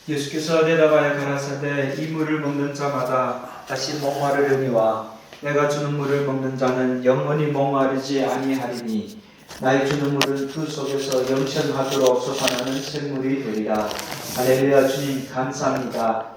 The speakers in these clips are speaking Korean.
예수께서 대답하여 가라사대 이 물을 먹는 자마다 다시 목마르려니와 내가 주는 물을 먹는 자는 영원히 목마르지 아니하리니 나의 주는 물은 그 속에서 영생하도록 솟아나는 샘물이 되리라. 할렐루야. 주님 감사합니다.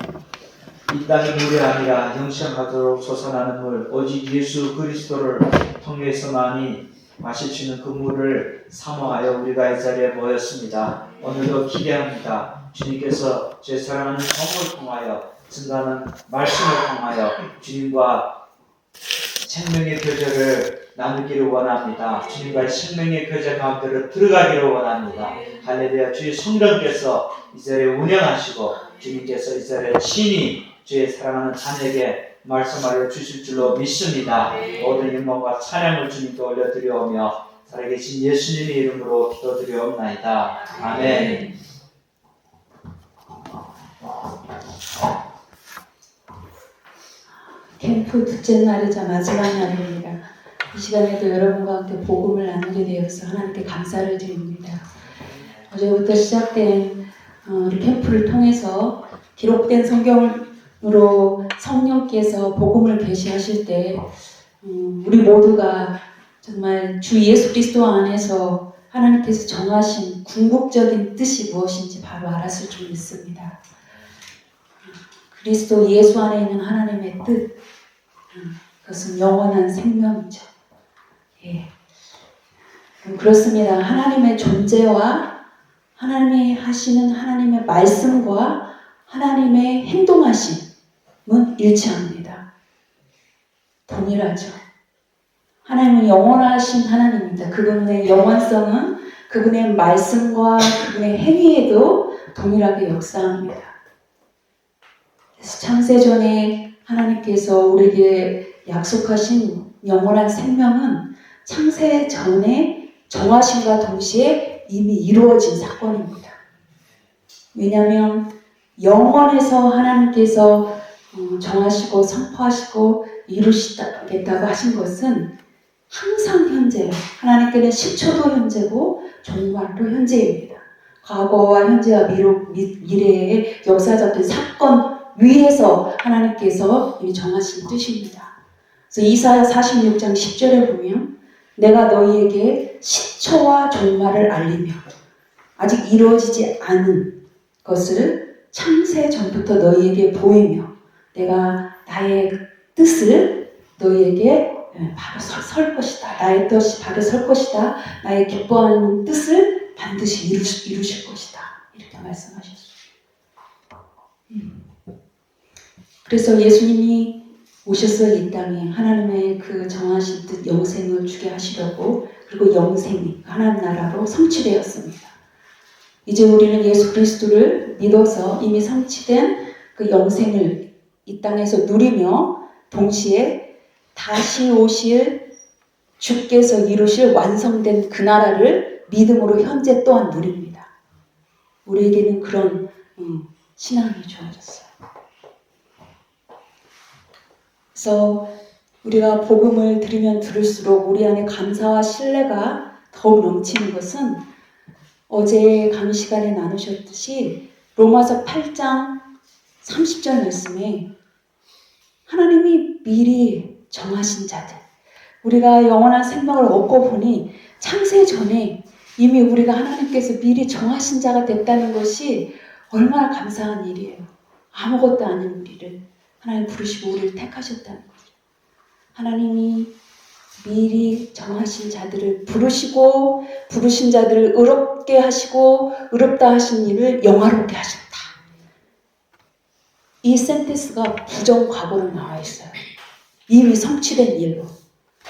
이 땅의 물이 아니라 영생하도록 솟아나는 물, 오직 예수 그리스도를 통해서만이 마실 수 있는 그 물을 사모하여 우리가 이 자리에 모였습니다. 오늘도 기대합니다. 주님께서 제 사랑하는 성을 통하여 증가하는 말씀을 통하여 주님과 생명의 교제를 나누기를 원합니다. 주님과의 생명의 교제 가운데로 들어가기를 원합니다. 할렐루야. 주의 성령께서 이 자리에 운영하시고 주님께서 이 자리에 친히 주의 사랑하는 자녀에게 말씀하여 주실 줄로 믿습니다. 모든 영광과 찬양을 주님께 올려드리오며 살아계신 예수님의 이름으로 기도드리옵나이다. 아멘. 캠프 둘째 날이자 마지막 날입니다. 이 시간에도 여러분과 함께 복음을 나누게 되어서 하나님께 감사를 드립니다. 어제부터 시작된 우리 캠프를 통해서 기록된 성경으로 성령께서 복음을 계시하실 때 우리 모두가 정말 주 예수 그리스도 안에서 하나님께서 정하신 궁극적인 뜻이 무엇인지 바로 알았을 줄 믿습니다. 그리스도 예수 안에 있는 하나님의 뜻, 그것은 영원한 생명이죠. 예. 그렇습니다. 하나님의 존재와 하나님이 하시는 하나님의 말씀과 하나님의 행동하심은 일치합니다. 동일하죠. 하나님은 영원하신 하나님입니다. 그분의 영원성은 그분의 말씀과 그분의 행위에도 동일하게 역사합니다. 그래서 창세전에 하나님께서 우리에게 약속하신 영원한 생명은 창세전에 정하심과 동시에 이미 이루어진 사건입니다. 왜냐하면 영원에서 하나님께서 정하시고 선포하시고 이루시겠다고 하신 것은 항상 현재예요. 하나님께는 10초도 현재고 정말로 현재입니다. 과거와 현재와 미래의 역사적인 사건 위에서 하나님께서 이미 정하신 뜻입니다. 그래서 이사야 46장 10절에 보면 내가 너희에게 시초와 종말을 알리며 아직 이루어지지 않은 것을 창세 전부터 너희에게 보이며 내가 나의 뜻을 너희에게 바로 설 것이다. 나의 뜻이 바로 설 것이다. 나의 기뻐하는 뜻을 반드시 이루실 것이다. 이렇게 말씀하셨어요. 그래서 예수님이 오셔서 이 땅에 하나님의 그 정하신 뜻 영생을 주게 하시려고 그리고 영생이 하나님 나라로 성취되었습니다. 이제 우리는 예수 그리스도를 믿어서 이미 성취된 그 영생을 이 땅에서 누리며 동시에 다시 오실 주께서 이루실 완성된 그 나라를 믿음으로 현재 또한 누립니다. 우리에게는 그런 신앙이 주어졌어요. 그래서 우리가 복음을 들으면 들을수록 우리 안에 감사와 신뢰가 더욱 넘치는 것은 어제 강의 시간에 나누셨듯이 로마서 8장 30절 말씀에 하나님이 미리 정하신 자들, 우리가 영원한 생명을 얻고 보니 창세 전에 이미 우리가 하나님께서 미리 정하신 자가 됐다는 것이 얼마나 감사한 일이에요. 아무것도 아닌 우리를 하나님 부르시고 우리를 택하셨다는 거죠. 하나님이 미리 정하신 자들을 부르시고 부르신 자들을 의롭게 하시고 의롭다 하신 일을 영화롭게 하셨다. 이 센텐스가 부정과거로 나와 있어요. 이미 성취된 일로.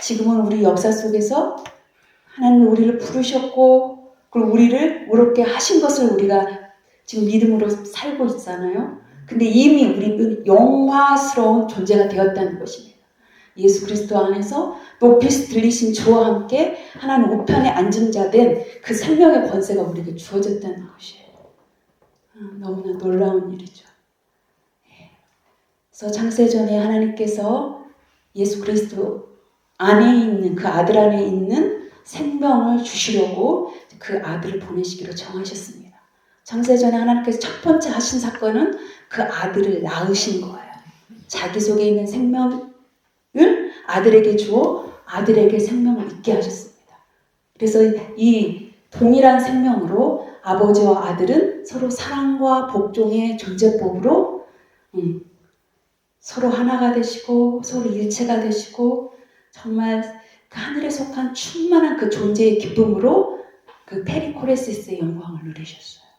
지금은 우리 역사 속에서 하나님이 우리를 부르셨고 그리고 우리를 의롭게 하신 것을 우리가 지금 믿음으로 살고 있잖아요. 근데 이미 우리는 영화스러운 존재가 되었다는 것입니다. 예수 그리스도 안에서 높이 들리신 주와 함께 하나님 우편에 앉은 자 된 그 생명의 권세가 우리에게 주어졌다는 것이에요. 너무나 놀라운 일이죠. 그래서 창세전에 하나님께서 예수 그리스도 안에 있는 그 아들 안에 있는 생명을 주시려고 그 아들을 보내시기로 정하셨습니다. 창세전에 하나님께서 첫 번째 하신 사건은 그 아들을 낳으신 거예요. 자기 속에 있는 생명을 아들에게 주어 아들에게 생명을 있게 하셨습니다. 그래서 이 동일한 생명으로 아버지와 아들은 서로 사랑과 복종의 존재법으로 서로 하나가 되시고 서로 일체가 되시고 정말 그 하늘에 속한 충만한 그 존재의 기쁨으로 그 페리코레시스의 영광을 누리셨어요.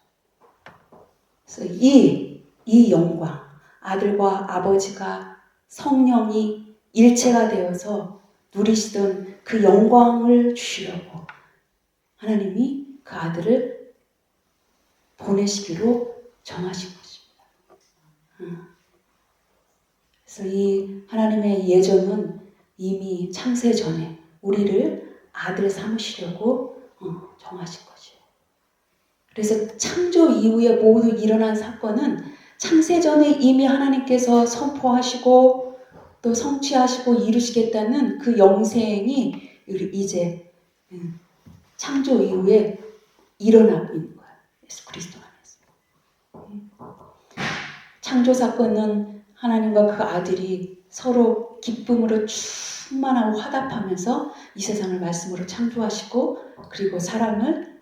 그래서 이 영광, 아들과 아버지가 성령이 일체가 되어서 누리시던 그 영광을 주시려고 하나님이 그 아들을 보내시기로 정하신 것입니다. 그래서 이 하나님의 예정은 이미 창세 전에 우리를 아들 삼으시려고 정하신 것이에요. 그래서 창조 이후에 모두 일어난 사건은 창세 전에 이미 하나님께서 선포하시고 또 성취하시고 이루시겠다는 그 영생이 이제 창조 이후에 일어나고 있는 거예요. 예수 그리스도 안에서. 창조 사건은 하나님과 그 아들이 서로 기쁨으로 충만하고 화답하면서 이 세상을 말씀으로 창조하시고 그리고 사람을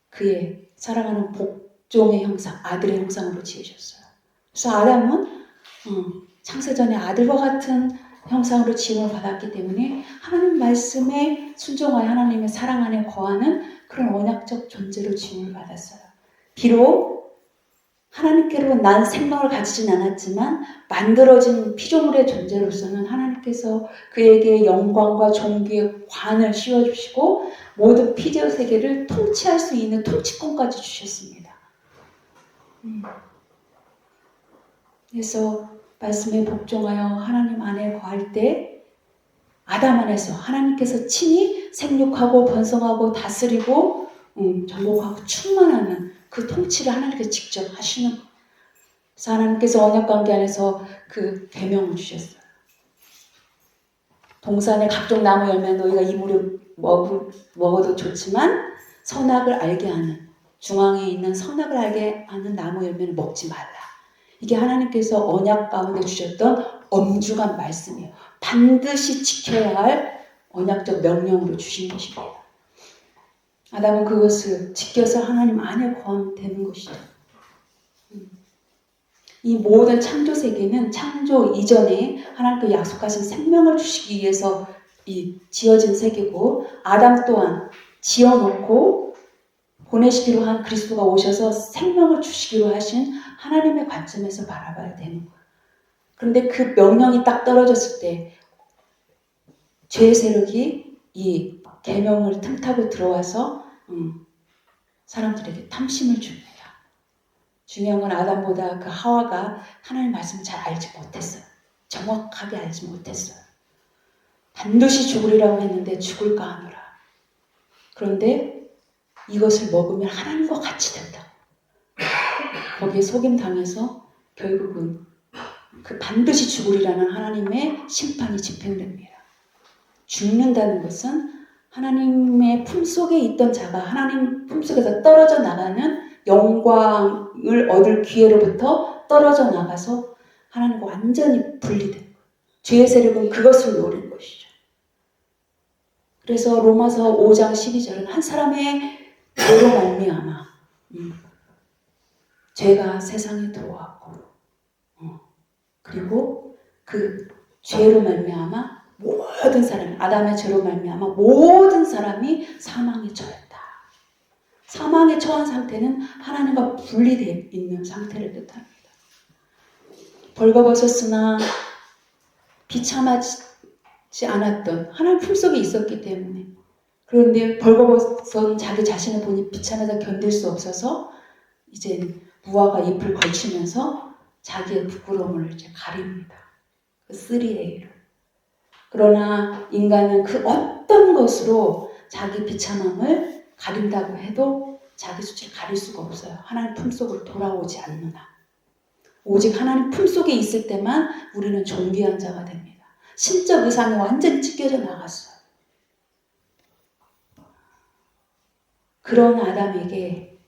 그의 사랑하는 복종의 형상, 아들의 형상으로 지으셨어요. 그래서 아담은 창세전에 아들과 같은 형상으로 지음을 받았기 때문에 하나님 말씀에 순종하여 하나님의 사랑 안에 거하는 그런 언약적 존재로 지음을 받았어요. 비록 하나님께로 난 생명을 가지진 않았지만 만들어진 피조물의 존재로서는 하나님께서 그에게 영광과 존귀의 관을 씌워주시고 모든 피조 세계를 통치할 수 있는 통치권까지 주셨습니다. 그래서 말씀에 복종하여 하나님 안에 거할 때 아담 안에서 하나님께서 친히 생육하고 번성하고 다스리고 정복하고 충만하는 그 통치를 하나님께서 직접 하시는 거예요. 그래서 하나님께서 언약관계 안에서 그 계명을 주셨어요. 동산의 각종 나무 열매 너희가 이무를 먹어도 좋지만 선악을 알게 하는 중앙에 있는 선악을 알게 하는 나무 열매는 먹지 말라. 이게 하나님께서 언약 가운데 주셨던 엄중한 말씀이에요. 반드시 지켜야 할 언약적 명령으로 주신 것입니다. 아담은 그것을 지켜서 하나님 안에 거하면 되는 것이죠. 이 모든 창조 세계는 창조 이전에 하나님께 약속하신 생명을 주시기 위해서 지어진 세계고 아담 또한 지어놓고 보내시기로 한 그리스도가 오셔서 생명을 주시기로 하신 하나님의 관점에서 바라봐야 되는 거예요. 그런데 그 명령이 딱 떨어졌을 때 죄의 세력이 이 계명을 틈타고 들어와서 사람들에게 탐심을 줍니다. 중요한 건 아담보다 그 하와가 하나님의 말씀을 잘 알지 못했어요. 정확하게 알지 못했어요. 반드시 죽으리라고 했는데 죽을까 하노라. 그런데 이것을 먹으면 하나님과 같이 된다. 거기에 속임당해서 결국은 그 반드시 죽으리라는 하나님의 심판이 집행됩니다. 죽는다는 것은 하나님의 품속에 있던 자가 하나님 품속에서 떨어져 나가는 영광을 얻을 기회로부터 떨어져 나가서 하나님과 완전히 분리된 거예요. 죄의 세력은 그것을 노린 것이죠. 그래서 로마서 5장 12절은 한 사람의 죄로 말미암아 죄가 세상에 들어왔고 그리고 그 죄로 말미암아 모든 사람이 아담의 죄로 말미암아 모든 사람이 사망에 처했다. 사망에 처한 상태는 하나님과 분리되어 있는 상태를 뜻합니다. 벌거벗었으나 비참하지 않았던 하나님 품속에 있었기 때문에 그런데 벌거벗은 자기 자신을 보니 비참해서 견딜 수 없어서 이제 무화과 잎을 걸치면서 자기의 부끄러움을 이제 가립니다. 그 3A를. 그러나 인간은 그 어떤 것으로 자기 비참함을 가린다고 해도 자기 수치를 가릴 수가 없어요. 하나님 품속으로 돌아오지 않는 한. 오직 하나님 품속에 있을 때만 우리는 존귀한 자가 됩니다. 신적 의상이 완전히 찢겨져 나갔어요. 그런 아담에게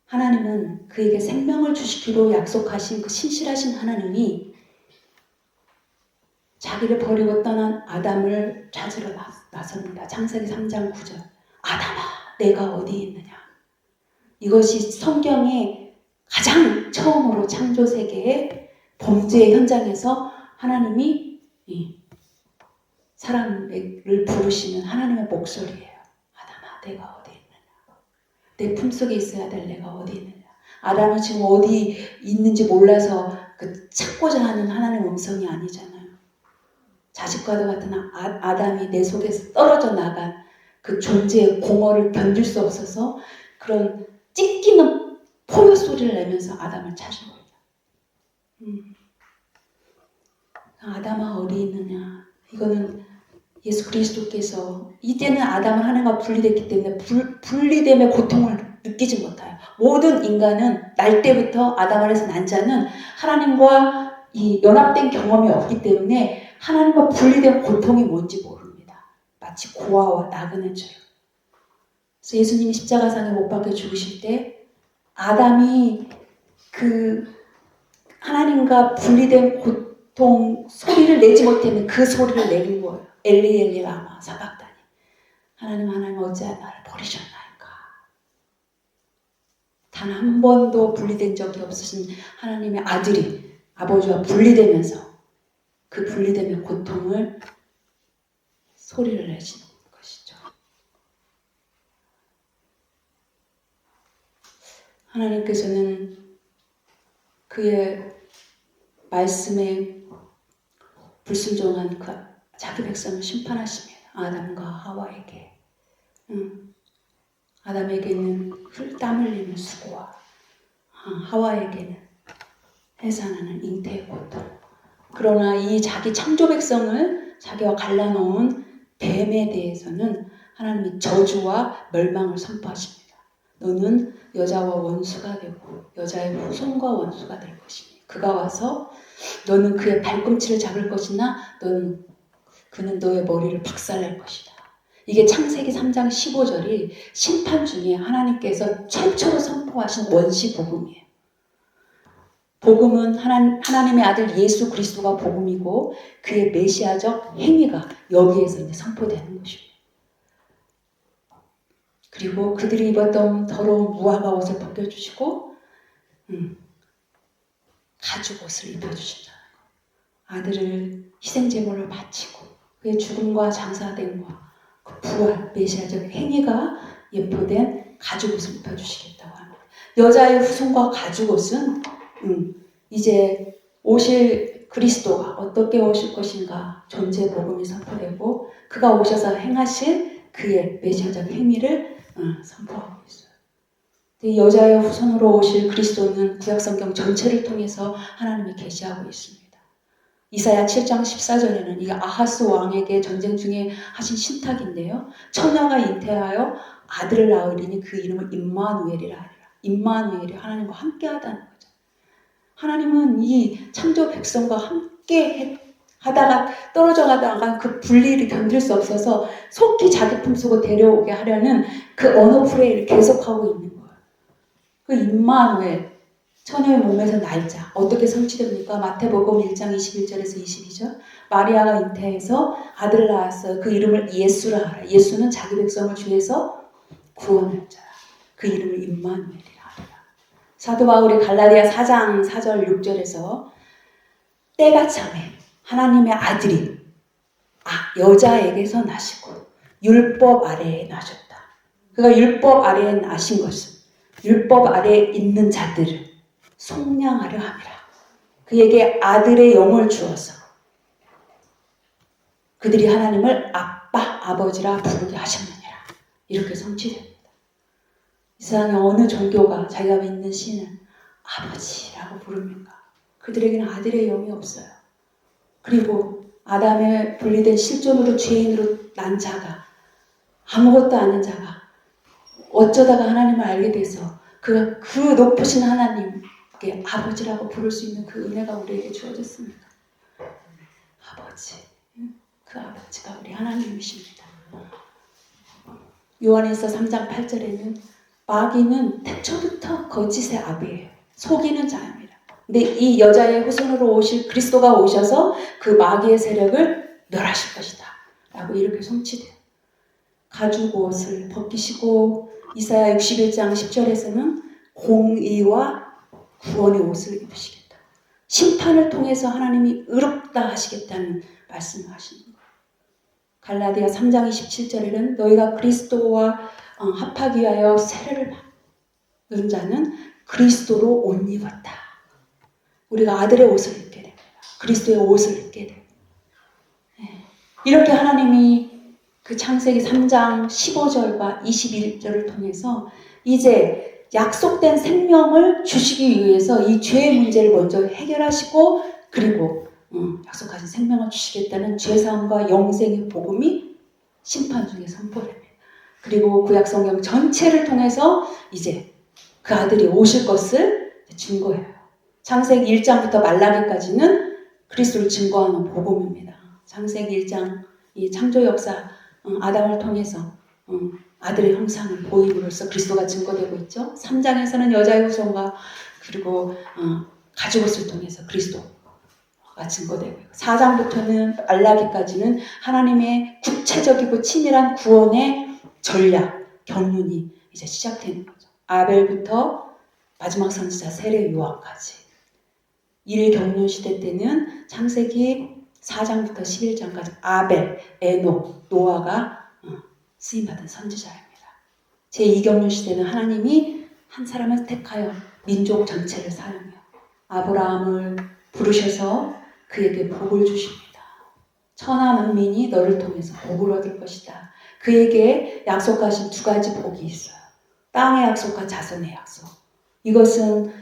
하나님은 그에게 생명을 주시기로 약속하신 그 신실하신 하나님이 자기를 버리고 떠난 아담을 찾으러 나섭니다. 창세기 3장 9절. 아담아, 내가 어디 있느냐? 이것이 성경의 가장 처음으로 창조 세계의 범죄의 현장에서 하나님이 이 사람을 부르시는 하나님의 목소리예요. 아담아, 내가 어디 있느냐? 내 품속에 있어야 될 내가 어디 있느냐? 아담이 지금 어디 있는지 몰라서 그 찾고자 하는 하나님의 음성이 아니잖아요. 자식과도 같은 아담이 내 속에서 떨어져 나간 그 존재의 공허를 견딜 수 없어서 그런 찢기는 포효 소리를 내면서 아담을 찾은 거예요. 아담아 어디 있느냐? 이거는 예수 그리스도께서 이제는 아담은 하나님과 분리됐기 때문에 분리됨의 고통을 느끼지 못해요. 모든 인간은 날 때부터 아담 안에서 난 자는 하나님과 이 연합된 경험이 없기 때문에 하나님과 분리된 고통이 뭔지 모릅니다. 마치 고아와 나그네처럼. 그래서 예수님이 십자가상에 못 박혀 죽으실 때 아담이 그 하나님과 분리된 고통 소리를 내지 못했는 그 소리를 내는 거예요. 엘리 엘리 라마 사박다니. 하나님 어찌하여 나를 버리셨나이까. 단 한 번도 분리된 적이 없으신 하나님의 아들이 아버지와 분리되면서 그 분리됨의 고통을 소리를 내시는 것이죠. 하나님께서는 그의 말씀에 불순종한 그 자기 백성을 심판하십니다. 아담과 하와에게. 아담에게는 땀 흘리는 수고와 하와에게는 해산하는 잉태의 고통. 그러나 이 자기 창조 백성을 자기와 갈라놓은 뱀에 대해서는 하나님이 저주와 멸망을 선포하십니다. 너는 여자와 원수가 되고 여자의 후손과 원수가 될 것이니 그가 와서 너는 그의 발꿈치를 잡을 것이나 그는 너의 머리를 박살낼 것이다. 이게 창세기 3장 15절이 심판 중에 하나님께서 최초로 선포하신 원시 복음이에요. 복음은 하나님의 아들 예수 그리스도가 복음이고 그의 메시아적 행위가 여기에서 이제 선포되는 것입니다. 그리고 그들이 입었던 더러운 무화과 옷을 벗겨주시고 가죽 옷을 입혀주신다는 거. 아들을 희생제물로 바치고 그의 죽음과 장사됨과 그 부활 메시아적 행위가 예표된 가죽 옷을 입혀주시겠다고 합니다. 여자의 후손과 가죽 옷은 이제 오실 그리스도가 어떻게 오실 것인가 존재 복음이 선포되고 그가 오셔서 행하실 그의 메시아적 행위를 선포하고 있어요. 여자의 후손으로 오실 그리스도는 구약성경 전체를 통해서 하나님이 계시하고 있습니다. 이사야 7장 14절에는 이게 아하스 왕에게 전쟁 중에 하신 신탁인데요. 처녀가 잉태하여 아들을 낳으리니 그 이름을 임마누엘이라 하리라. 임마누엘이 하나님과 함께하다는 거죠. 하나님은 이 창조 백성과 함께 하다가 떨어져 가다가 그 분리를 견딜 수 없어서 속히 자기 품속으로 데려오게 하려는 그 언어 플레이를 계속하고 있는 거예요. 그 임마누엘, 처녀의 몸에서 날자 어떻게 성취됩니까? 마태복음 1장 21절에서 22절. 마리아가 잉태해서 아들을 낳았어요. 그 이름을 예수라 하라. 예수는 자기 백성을 죄에서 구원할 자라. 그 이름을 임마누엘이라 하라. 사도 바울이 갈라디아 4장 4절 6절에서 때가 참에 하나님의 아들이 여자에게서 나시고 율법 아래에 나셨다. 그가 율법 아래에 나신 것은 율법 아래에 있는 자들을 속량하려 함이라. 그에게 아들의 영을 주어서 그들이 하나님을 아빠, 아버지라 부르게 하셨느니라. 이렇게 성취됩니다. 이 세상에 어느 종교가 자기가 믿는 신을 아버지라고 부릅니까? 그들에게는 아들의 영이 없어요. 그리고 아담의 분리된 실존으로 죄인으로 난 자가 아무것도 아는 자가 어쩌다가 하나님을 알게 돼서 그 높으신 하나님께 아버지라고 부를 수 있는 그 은혜가 우리에게 주어졌습니다. 아버지, 그 아버지가 우리 하나님이십니다. 요한일서 3장 8절에는 마귀는 태초부터 거짓의 아비예요. 속이는 자입니다. 근데 이 여자의 후손으로 오실 그리스도가 오셔서 그 마귀의 세력을 멸하실 것이다 라고 이렇게 성취돼요. 가죽 옷을 벗기시고 이사야 61장 10절에서는 공의와 구원의 옷을 입으시겠다. 심판을 통해서 하나님이 의롭다 하시겠다는 말씀을 하시는 거예요. 갈라디아 3장 27절에는 너희가 그리스도와 합하기 위하여 세례를 받는 자는 그리스도로 옷 입었다. 우리가 아들의 옷을 입게 됩니다. 그리스도의 옷을 입게 됩니다. 이렇게 하나님이 그 창세기 3장 15절과 21절을 통해서 이제 약속된 생명을 주시기 위해서 이 죄의 문제를 먼저 해결하시고 그리고 약속하신 생명을 주시겠다는 죄사함과 영생의 복음이 심판 중에 선포됩니다. 그리고 구약성경 전체를 통해서 이제 그 아들이 오실 것을 증거해요. 창세기 1장부터 말라기까지는 그리스도를 증거하는 복음입니다. 창세기 1장 이 창조 역사 아담을 통해서 아들의 형상을 보임으로써 그리스도가 증거되고 있죠. 3장에서는 여자의 후손과 그리고 가죽옷을 통해서 그리스도가 증거되고 있고 4장부터는 말라기까지는 하나님의 구체적이고 치밀한 구원의 전략, 경륜이 이제 시작되는 거죠. 아벨부터 마지막 선지자 세례 요한까지. 일 경륜 시대 때는 창세기 4장부터 11장까지 아벨, 에녹, 노아가 쓰임받은 선지자입니다. 제2경륜 시대는 하나님이 한 사람을 택하여 민족 전체를 사용해요. 아브라함을 부르셔서 그에게 복을 주십니다. 천하 만민이 너를 통해서 복을 얻을 것이다. 그에게 약속하신 두 가지 복이 있어요. 땅의 약속과 자손의 약속. 이것은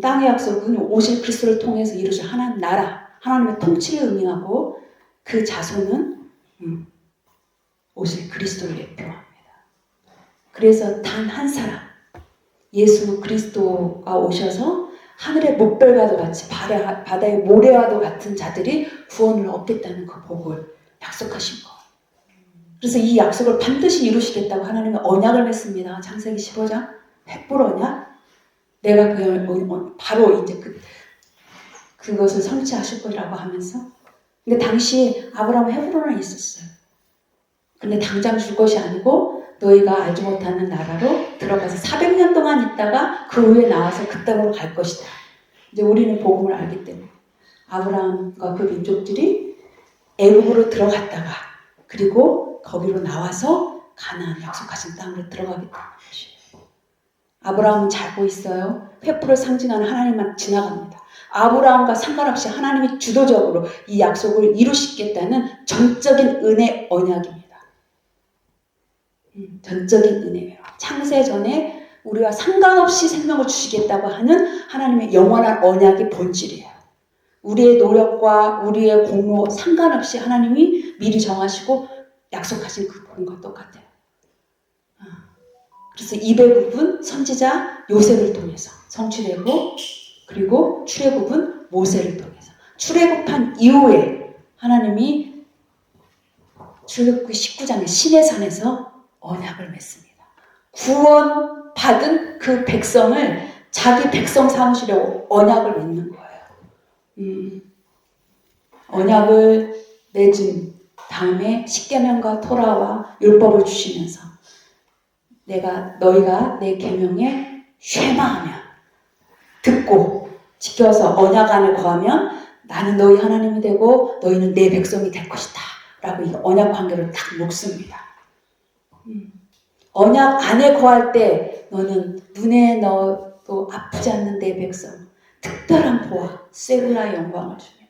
땅의 약속은 오실 그리스도를 통해서 이루실 하나님 나라, 하나님의 통치를 의미하고 그 자손은 오실 그리스도를 예표합니다. 그래서 단 한 사람, 예수 그리스도가 오셔서 하늘의 목별과도 같이 바다의 모래와도 같은 자들이 구원을 얻겠다는 그 복을 약속하신 거예요. 그래서 이 약속을 반드시 이루시겠다고 하나님은 언약을 맺습니다. 창세기 15장 횃불 언약. 내가 바로 이제 그것을 성취하실 거라고 하면서. 근데 당시 아브라함 헤브론에 있었어요. 근데 당장 줄 것이 아니고 너희가 알지 못하는 나라로 들어가서 400년 동안 있다가 그 후에 나와서 그 땅으로 갈 것이다. 이제 우리는 복음을 알기 때문에 아브라함과 그 민족들이 애굽으로 들어갔다가 그리고 거기로 나와서 가나안 약속하신 땅으로 들어가겠다는 것이에요. 아브라함은 자고 있어요. 횃불을 상징하는 하나님만 지나갑니다. 아브라함과 상관없이 하나님이 주도적으로 이 약속을 이루시겠다는 전적인 은혜 언약입니다. 전적인 은혜예요. 창세 전에 우리와 상관없이 생명을 주시겠다고 하는 하나님의 영원한 언약의 본질이에요. 우리의 노력과 우리의 공로 상관없이 하나님이 미리 정하시고 약속하신 그 부분과 똑같아요. 그래서 이배굽은 선지자 요셉을 통해서 성취되고 그리고 출애굽은 모세를 통해서 출애굽한 이후에 하나님이 출애굽기 19장의 시내산에서 언약을 맺습니다. 구원받은 그 백성을 자기 백성 삼으시려고 언약을 맺는 거예요. 언약을 맺은 다음에 십계명과 토라와 율법을 주시면서 너희가 내 계명에 쉐마하면 듣고 지켜서 언약 안에 거하면 나는 너희 하나님이 되고 너희는 내 백성이 될 것이다 라고 이 언약 관계를 딱 놓습니다. 언약 안에 거할 때 너는 눈에 넣어도 아프지 않는 내 백성 특별한 보아 세구라의 영광을 줍니다.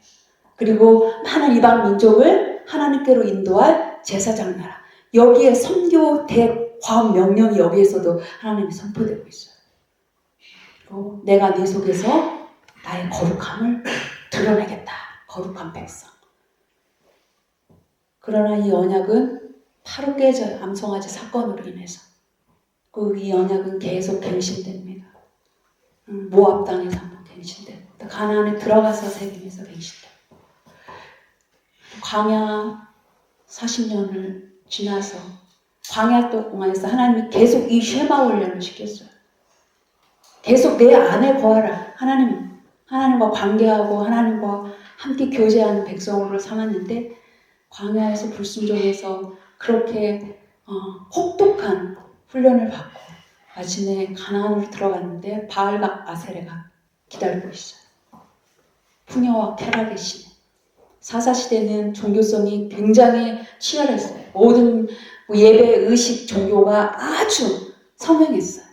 그리고 많은 이방 민족을 하나님께로 인도할 제사장 나라 여기에 선교 대과업 명령이 여기에서도 하나님이 선포되고 있어요. 그리고 내가 네 속에서 나의 거룩함을 드러내겠다. 거룩한 백성. 그러나 이 언약은 바로 깨져요. 암송아지 사건으로 인해서. 이 언약은 계속 갱신됩니다. 모압 땅에서 한번 갱신되고 가나안에 들어가서 세겜에서 갱신되고 광야 40년을 지나서 광야 동안에서 하나님이 계속 이 쉐마 훈련을 시켰어요. 계속 내 안에 거하라. 하나님과 관계하고 하나님과 함께 교제하는 백성으로 삼았는데 광야에서 불순종해서 그렇게 혹독한 훈련을 받고 마침내 가나안으로 들어갔는데 바알과 아세레가 기다리고 있어요. 풍요와 쾌락의 시대. 사사시대는 종교성이 굉장히 치열했어요. 모든 예배, 의식, 종교가 아주 선명했어요.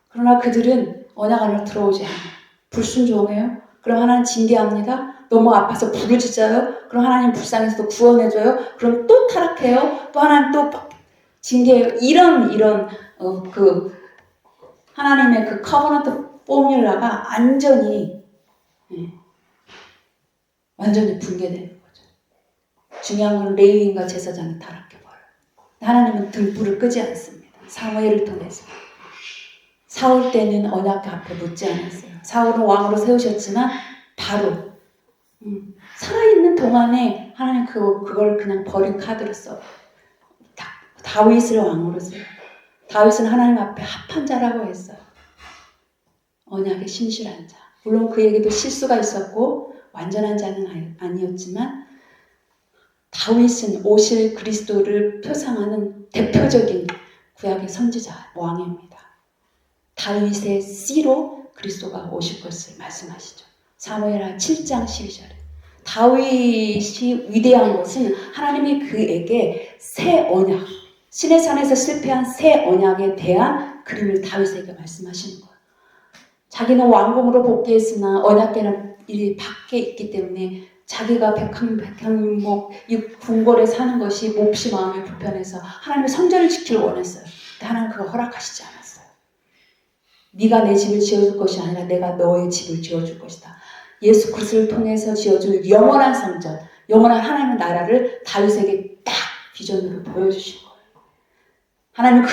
그러나 그들은 언약 안으로 들어오지 않아요. 불순종해요. 그럼 하나님 징계합니다. 너무 아파서 부르짖어요. 그럼 하나님 불쌍해서 또 구원해줘요. 그럼 또 타락해요. 또 하나님 또 징계해요. 이런 하나님의 그 커버넌트 포뮬라가 완전히 붕괴되는 거죠. 중요한 건 레위인과 제사장이 타락해버려요. 하나님은 등불을 끄지 않습니다. 사무엘을 통해서. 사울 때는 언약 앞에 묻지 않았어요. 사울은 왕으로 세우셨지만 바로 살아있는 동안에 하나님 그걸 그냥 버린 카드로 써. 다윗을 왕으로 세요. 다윗은 하나님 앞에 합한 자라고 했어요. 언약의 신실한 자. 물론 그에게도 실수가 있었고 완전한 자는 아니었지만 다윗은 오실 그리스도를 표상하는 대표적인 구약의 선지자, 왕입니다. 다윗의 씨로 그리스도가 오실 것을 말씀하시죠. 사무엘하 7장 12절에 다윗이 위대한 것은 하나님이 그에게 새 언약, 신의 산에서 실패한 새 언약에 대한 그림을 다윗에게 말씀하시는 거예요. 자기는 왕궁으로 복귀했으나 언약궤는 이 밖에 있기 때문에 자기가 백향목 이 궁궐에 사는 것이 몹시 마음이 불편해서 하나님의 성전을 지키길 원했어요. 근데 하나님 그거 허락하시지 않았어요. 네가 내 집을 지어줄 것이 아니라 내가 너의 집을 지어줄 것이다. 예수 그리스도를 통해서 지어줄 영원한 성전, 영원한 하나님의 나라를 다윗에게 딱 비전으로 보여주신 거예요. 하나님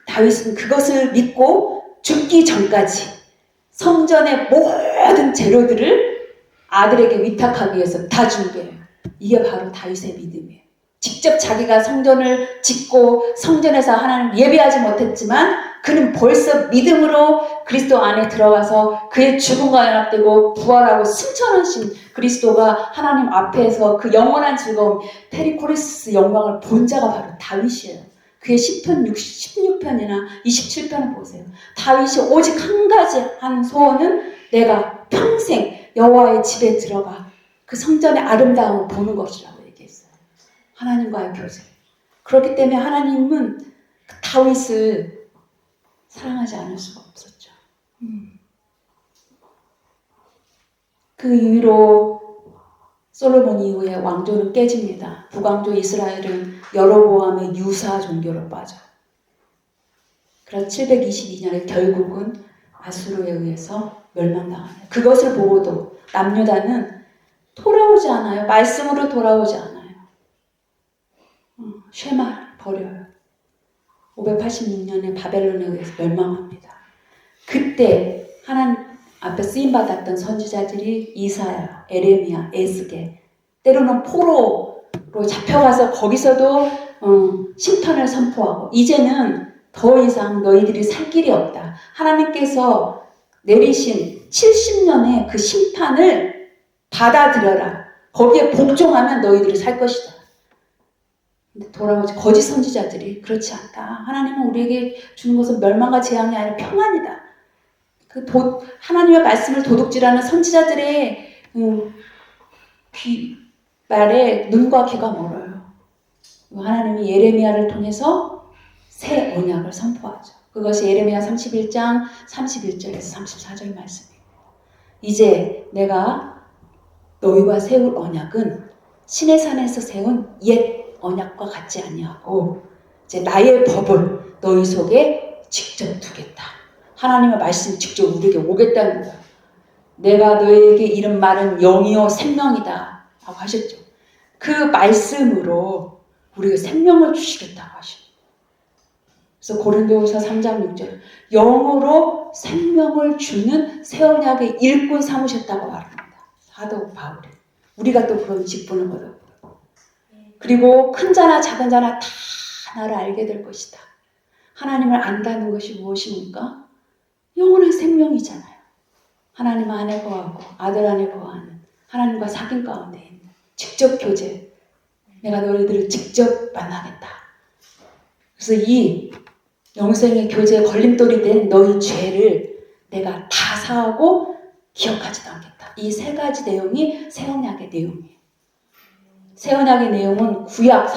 다윗은 그것을 믿고 죽기 전까지 성전의 모든 재료들을 아들에게 위탁하기 위해서 다 준비해요. 이게 바로 다윗의 믿음이에요. 직접 자기가 성전을 짓고 성전에서 하나님 예배하지 못했지만 그는 벌써 믿음으로 그리스도 안에 들어가서 그의 죽음과 연합되고 부활하고 승천하신 그리스도가 하나님 앞에서 그 영원한 즐거움 페리코리스 영광을 본 자가 바로 다윗이에요. 그의 시편 16편이나 27편을 보세요. 다윗이 오직 한 가지 하는 소원은 내가 평생 여호와의 집에 들어가 그 성전의 아름다움을 보는 것이라고 얘기했어요. 하나님과의 교제. 그렇기 때문에 하나님은 다윗을 사랑하지 않을 수가 없었죠. 그 이후로 솔로몬 이후에 왕조는 깨집니다. 북왕조 이스라엘은 여로보암의 유사 종교로 빠져요. 그래서 722년에 결국은 아수르에 의해서 멸망당합니다. 그것을 보고도 남유다는 돌아오지 않아요. 말씀으로 돌아오지 않아요. 쉐마 버려요. 586년에 바벨론에 의해서 멸망합니다. 그때 하나님 앞에 쓰임받았던 선지자들이 이사야, 에레미야, 에스겔, 때로는 포로로 잡혀가서 거기서도 심판을 선포하고 이제는 더 이상 너희들이 살 길이 없다. 하나님께서 내리신 70년의 그 심판을 받아들여라. 거기에 복종하면 너희들이 살 것이다. 근데 돌아오지 거짓 선지자들이 그렇지 않다. 하나님은 우리에게 주는 것은 멸망과 재앙이 아니라 평안이다. 하나님의 말씀을 도둑질하는 선지자들의 말에 눈과 귀가 멀어요. 하나님이 예레미야를 통해서 새 언약을 선포하죠. 그것이 예레미야 31장 31절에서 34절 말씀입니다. 이제 내가 너희와 세울 언약은 신의 산에서 세운 옛 언약과 같지 아니하고 이제 나의 법을 너희 속에 직접 두겠다. 하나님의 말씀이 직접 우리에게 오겠다는 거예요. 내가 너희에게 이른 말은 영이요 생명이다 라고 하셨죠. 그 말씀으로 우리에게 생명을 주시겠다고 하십니다. 그래서 고린도후서 3장 6절 영으로 생명을 주는 새 언약의 일꾼 삼으셨다고 말합니다. 사도 바울이. 우리가 또 그런 직분을 받았고요. 그리고 큰 자나 작은 자나 다 나를 알게 될 것이다. 하나님을 안다는 것이 무엇입니까? 영원한 생명이잖아요. 하나님 안에 거하고 아들 안에 거하는 하나님과 사귐 가운데 있는 직접 교제. 내가 너희들을 직접 만나겠다. 그래서 이 영생의 교제에 걸림돌이 된 너희 죄를 내가 다 사하고 기억하지도 않겠다. 이 세 가지 내용이 새 언약의 내용이에요. 새 언약의 내용은 구약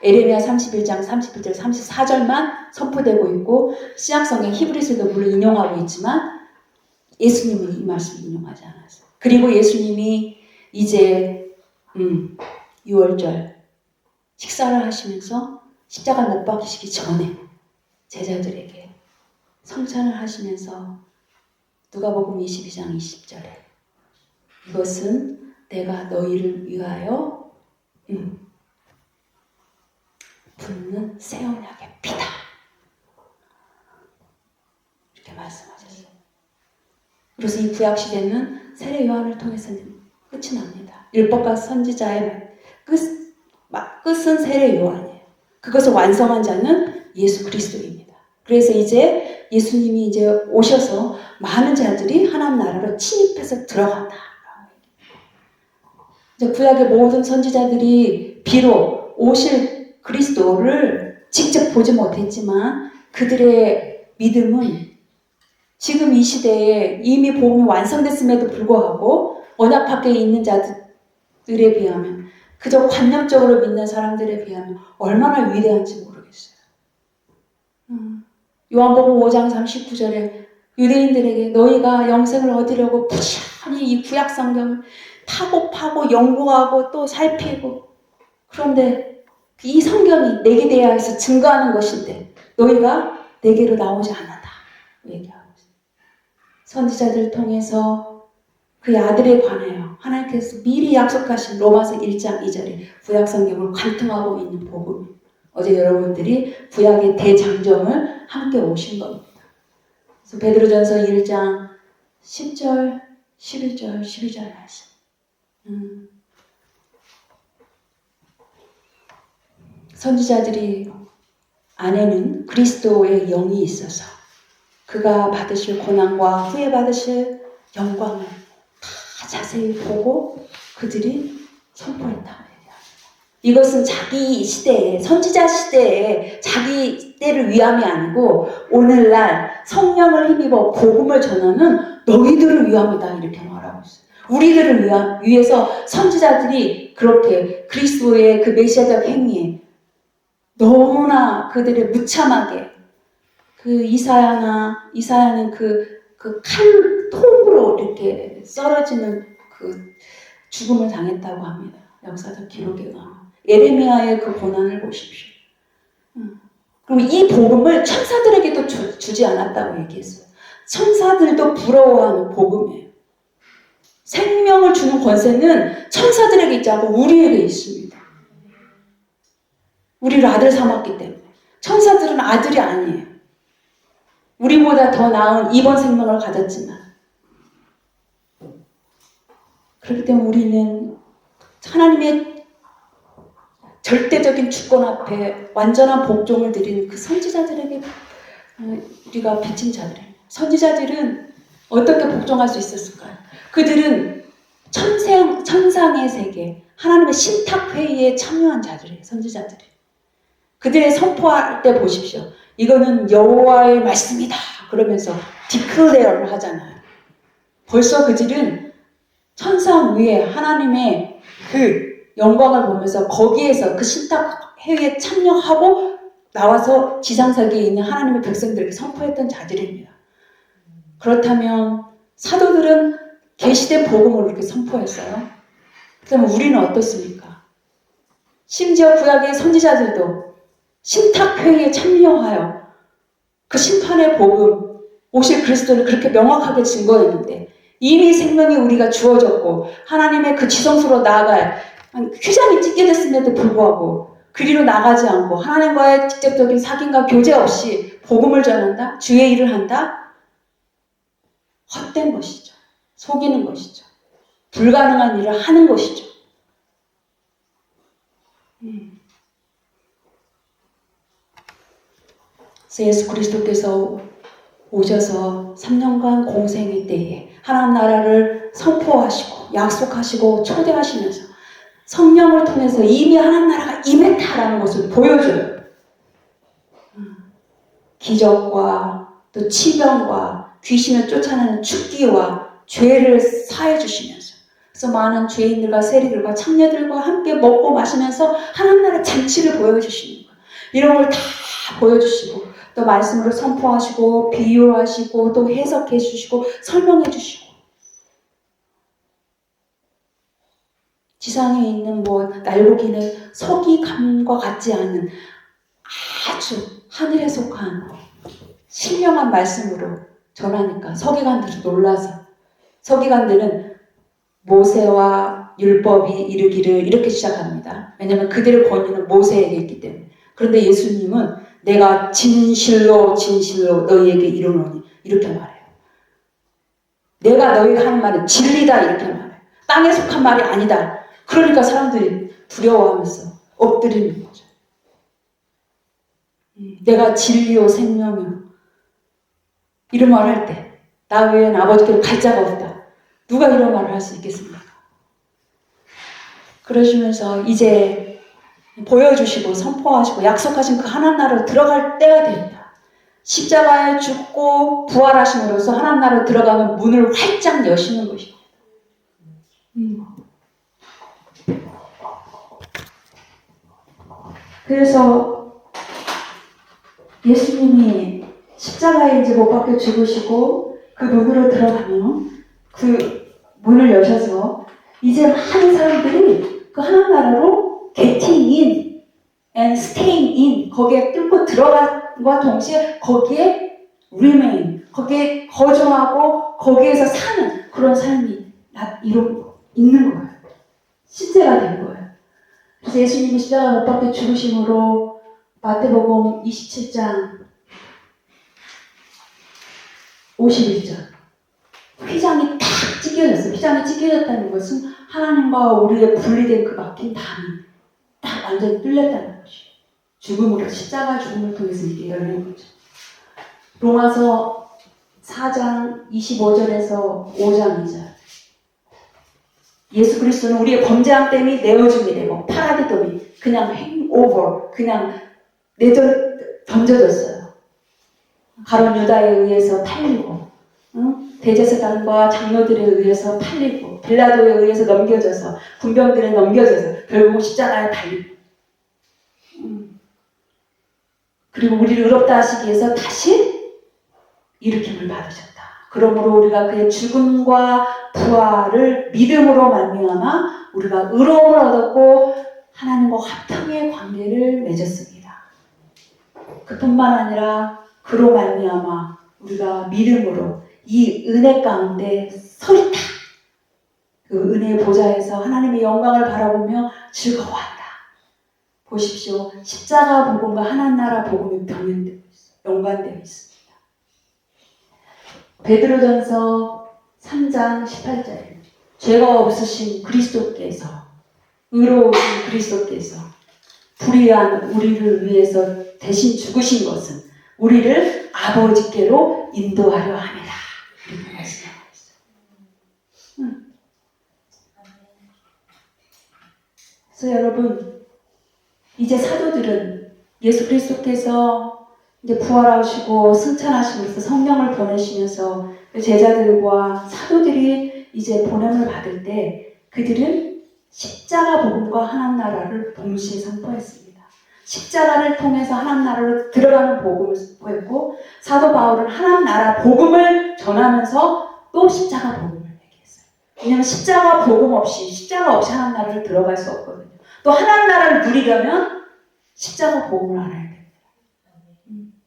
에레미야 31장 31절 34절만 선포되고 있고 신약성경 히브리서도 물론 인용하고 있지만 예수님은 이 말씀을 인용하지 않았어요. 그리고 예수님이 이제 6월절 식사를 하시면서 십자가 못 박히시기 전에 제자들에게 성찬을 하시면서 누가복음 22장 20절에 이것은 내가 너희를 위하여 붓는 새 언약의 피다. 이렇게 말씀하셨어요. 그래서 이 구약 시대는 세례 요한을 통해서는 끝이 납니다. 율법과 선지자의 끝은 세례 요한이에요. 그것을 완성한 자는 예수 그리스도입니다. 그래서 이제 예수님이 이제 오셔서 많은 자들이 하나님 나라로 침입해서 들어간다. 이제 구약의 모든 선지자들이 비록 오실 그리스도를 직접 보지 못했지만 그들의 믿음은 지금 이 시대에 이미 복음이 완성됐음에도 불구하고 언약 밖에 있는 자들에 비하면 그저 관념적으로 믿는 사람들에 비하면 얼마나 위대한지 모르겠어요. 요한복음 5장 39절에 유대인들에게 너희가 영생을 얻으려고 부지런히 이 구약 성경을 파고 연구하고 또 살피고 그런데 이 성경이 내게 대하여서 증거하는 것인데 너희가 내게로 나오지 않았다. 얘기하고 있어요. 선지자들 통해서 그 아들에 관하여 하나님께서 미리 약속하신 로마서 1장 2절에 구약 성경을 관통하고 있는 복음. 어제 여러분들이 구약의 대장정을 함께 오신 겁니다. 그래서 베드로전서 1장 10절, 11절, 12절 말씀. 선지자들이 안에는 그리스도의 영이 있어서 그가 받으실 고난과 후에 받으실 영광을 다 자세히 보고 그들이 선포했다. 이것은 자기 시대에 선지자 시대에 자기 때를 위함이 아니고 오늘날 성령을 힘입어 복음을 전하는 너희들을 위함이다 이렇게 말하고 있어요. 우리들을 위해서 선지자들이 그렇게 그리스도의 그 메시아적 행위에 너무나 그들의 무참하게 그 이사야는 그 칼통으로 이렇게 썰어지는 그 죽음을 당했다고 합니다. 역사적 기록에 나와. 예레미야의 그 고난을 보십시오. 그리고 이 복음을 천사들에게도 주지 않았다고 얘기했어요. 천사들도 부러워하는 복음이에요. 생명을 주는 권세는 천사들에게 있지 않고 우리에게 있습니다. 우리를 아들 삼았기 때문에. 천사들은 아들이 아니에요. 우리보다 더 나은 이번 생명을 가졌지만 그렇기 때문에 우리는 하나님의 절대적인 주권 앞에 완전한 복종을 드리는 그 선지자들에게 우리가 빚진 자들이에요. 선지자들은 어떻게 복종할 수 있었을까요? 그들은 천상의 세계, 하나님의 신탁회의에 참여한 자들이에요. 선지자들이. 그들의 선포할 때 보십시오. 이거는 여호와의 말씀이다. 그러면서 디클레어를 하잖아요. 벌써 그들은 천상 위에 하나님의 그 영광을 보면서 거기에서 그 신탁회의에 참여하고 나와서 지상세계에 있는 하나님의 백성들에게 선포했던 자들입니다. 그렇다면 사도들은 계시된 복음을 이렇게 선포했어요. 그러면 우리는 어떻습니까? 심지어 구약의 선지자들도 신탁회의에 참여하여 그 심판의 복음, 오실 그리스도를 그렇게 명확하게 증거했는데 이미 생명이 우리가 주어졌고 하나님의 그 지성소로 나아갈 휘장이 찢게 됐음에도 불구하고 그리로 나가지 않고 하나님과의 직접적인 사귐과 교제 없이 복음을 전한다? 주의 일을 한다? 헛된 것이죠. 속이는 것이죠. 불가능한 일을 하는 것이죠. 그래서 예수 그리스도께서 오셔서 3년간 공생의 때에 하나님 나라를 선포하시고 약속하시고 초대하시면서 성령을 통해서 이미 하나님 나라가 임했다라는 것을 보여줘요. 기적과 또 치병과 귀신을 쫓아내는 축기와 죄를 사해 주시면서 그래서 많은 죄인들과 세리들과 창녀들과 함께 먹고 마시면서 하나님 나라 잔치를 보여주시는 거예요. 이런 걸 다 보여주시고 또 말씀으로 선포하시고 비유하시고 또 해석해 주시고 설명해 주시고 지상에 있는 뭐 날고기는 서기관과 같지 않은 아주 하늘에 속한 신령한 말씀으로 전하니까 서기관들이 놀라서 서기관들은 모세와 율법이 이르기를 이렇게 시작합니다. 왜냐하면 그들의 권위는 모세에게 있기 때문에. 그런데 예수님은 내가 진실로 진실로 너희에게 이르노니 이렇게 말해요. 내가 너희가 하는 말은 진리다 이렇게 말해요. 땅에 속한 말이 아니다. 그러니까 사람들이 두려워하면서 엎드리는 거죠. 내가 진리요 생명이요 이런 말을 할 때 나 외에는 아버지께로 갈 자가 없다. 누가 이런 말을 할 수 있겠습니까? 그러시면서 이제 보여주시고 선포하시고 약속하신 그 하나님 나라로 들어갈 때가 됩니다. 십자가에 죽고 부활하심으로써 하나님 나라로 들어가면 문을 활짝 여시는 것입니다. 그래서 예수님이 십자가에 이제 못 박혀 죽으시고 그 문으로 들어가면 그 문을 여셔서 이제 많은 사람들이 그 하나님 나라로 getting in and staying in 거기에 뚫고 들어간과 동시에 거기에 remain 거기에 거주하고 거기에서 사는 그런 삶이 있는 거예요. 실제가 된 거예요. 그래서 예수님이 십자가 못 박혀 죽으심으로 마태복음 27장 51절 휘장이 탁 찢겨졌어요. 휘장이 찢겨졌다는 것은 하나님과 우리의 분리된 그 막힌 담이 딱 완전히 뚫렸다는 것이에요. 죽음으로 십자가 죽음을 통해서 이게 열린 거죠. 로마서 4장 25절에서 5장 2절 예수 그리스도는 우리의 범죄함 때문에 내어줌이 되고 파라디돔이 그냥 행오버 그냥 던져졌어요. 가룟 유다에 의해서 팔리고 대제사장과 장로들에 의해서 팔리고 빌라도에 의해서 넘겨져서 군병들에 넘겨져서 결국 십자가에 달리고 그리고 우리를 의롭다 하시기 위해서 다시 일으킴을 받으셨다. 그러므로 우리가 그의 죽음과 부활을 믿음으로 말미암아 우리가 의로움을 얻었고 하나님과 화평의 관계를 맺었습니다. 그뿐만 아니라 그로 말미암아 우리가 믿음으로 이 은혜 가운데 서 있다. 그 은혜의 보좌에서 하나님의 영광을 바라보며 즐거워한다. 보십시오. 십자가 복음과 하나님 나라 복음이 병행되고 있어요. 연관되어 있습니다. 베드로전서 3장 18절 죄가 없으신 그리스도께서 의로우신 그리스도께서 불의한 우리를 위해서 대신 죽으신 것은 우리를 아버지께로 인도하려 함이라. 이렇게 말씀하고 있어요. 그래서 여러분 이제 사도들은 예수 그리스도께서 이제 부활하시고 승천하시면서 성령을 보내시면서 제자들과 사도들이 이제 보냄을 받을 때 그들은 십자가 복음과 하나님 나라를 동시에 선포했습니다. 십자가를 통해서 하나님 나라로 들어가는 복음을 선포했고 사도 바울은 하나님 나라 복음을 전하면서 또 십자가 복음을 얘기했어요. 왜냐하면 십자가 복음 없이 십자가 없이 하나님 나라를 들어갈 수 없거든요. 또 하나님 나라를 누리려면 십자가 복음을 알아야 됩니다.